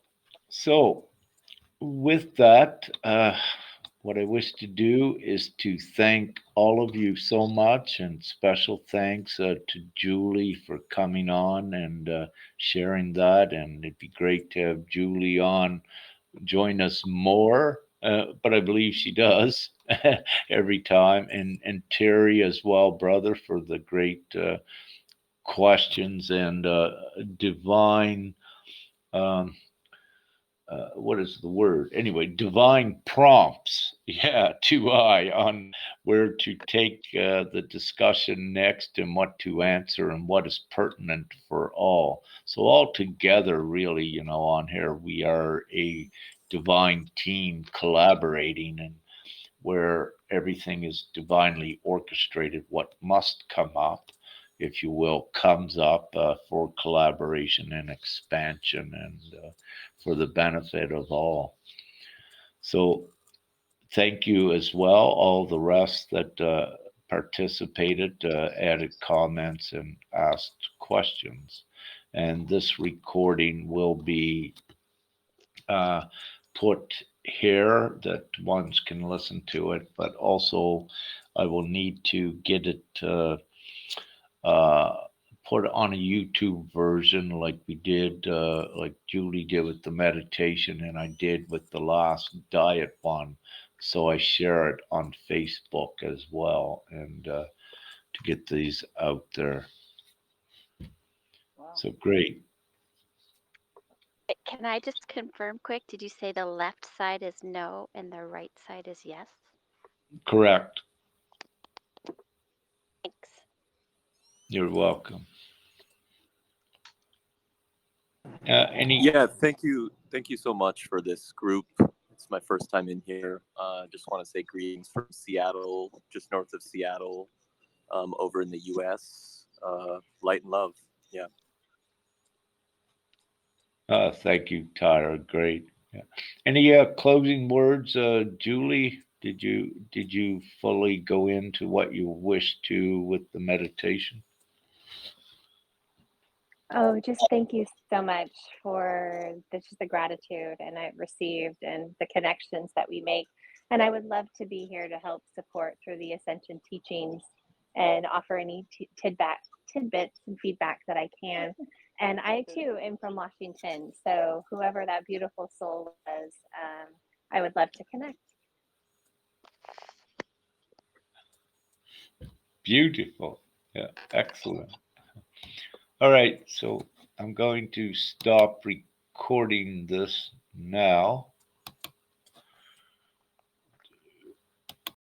So, with that, what I wish to do is to thank all of you so much, and special thanks to Julie for coming on and sharing that. And it'd be great to have Julie on, join us more. But I believe she does every time, and Terry as well, brother, for the great questions and divine. Um, what is the word? Anyway, divine prompts, yeah, to I on where to take the discussion next and what to answer and what is pertinent for all. So, all together, really, on here, we are a divine team collaborating and where everything is divinely orchestrated. What must come up, if you will, comes up for collaboration and expansion and for the benefit of all. So, thank you as well, all the rest that participated, added comments, and asked questions. And this recording will be uh, put here that ones can listen to it, but also I will need to get it uh, put on a YouTube version like we did, like Julie did with the meditation, and I did with the last diet one. So I share it on Facebook as well, and to get these out there. Wow. So great. Can I just confirm quick? Did you say the left side is no and the right side is yes? Correct. Thanks. You're welcome. Any Yeah, thank you so much for this group. It's my first time in here. Just want to say greetings from Seattle, just north of Seattle, over in the U.S. Light and love. Yeah. Thank you, Tyra. Great. Yeah. Any closing words, Julie? Did you fully go into what you wish to with the meditation? Oh, just thank you so much for just the gratitude and I've received and the connections that we make. And I would love to be here to help support through the Ascension teachings and offer any tidbits and feedback that I can. And I too am from Washington. So whoever that beautiful soul was, I would love to connect. Beautiful. Yeah, excellent. All right, so I'm going to stop recording this now.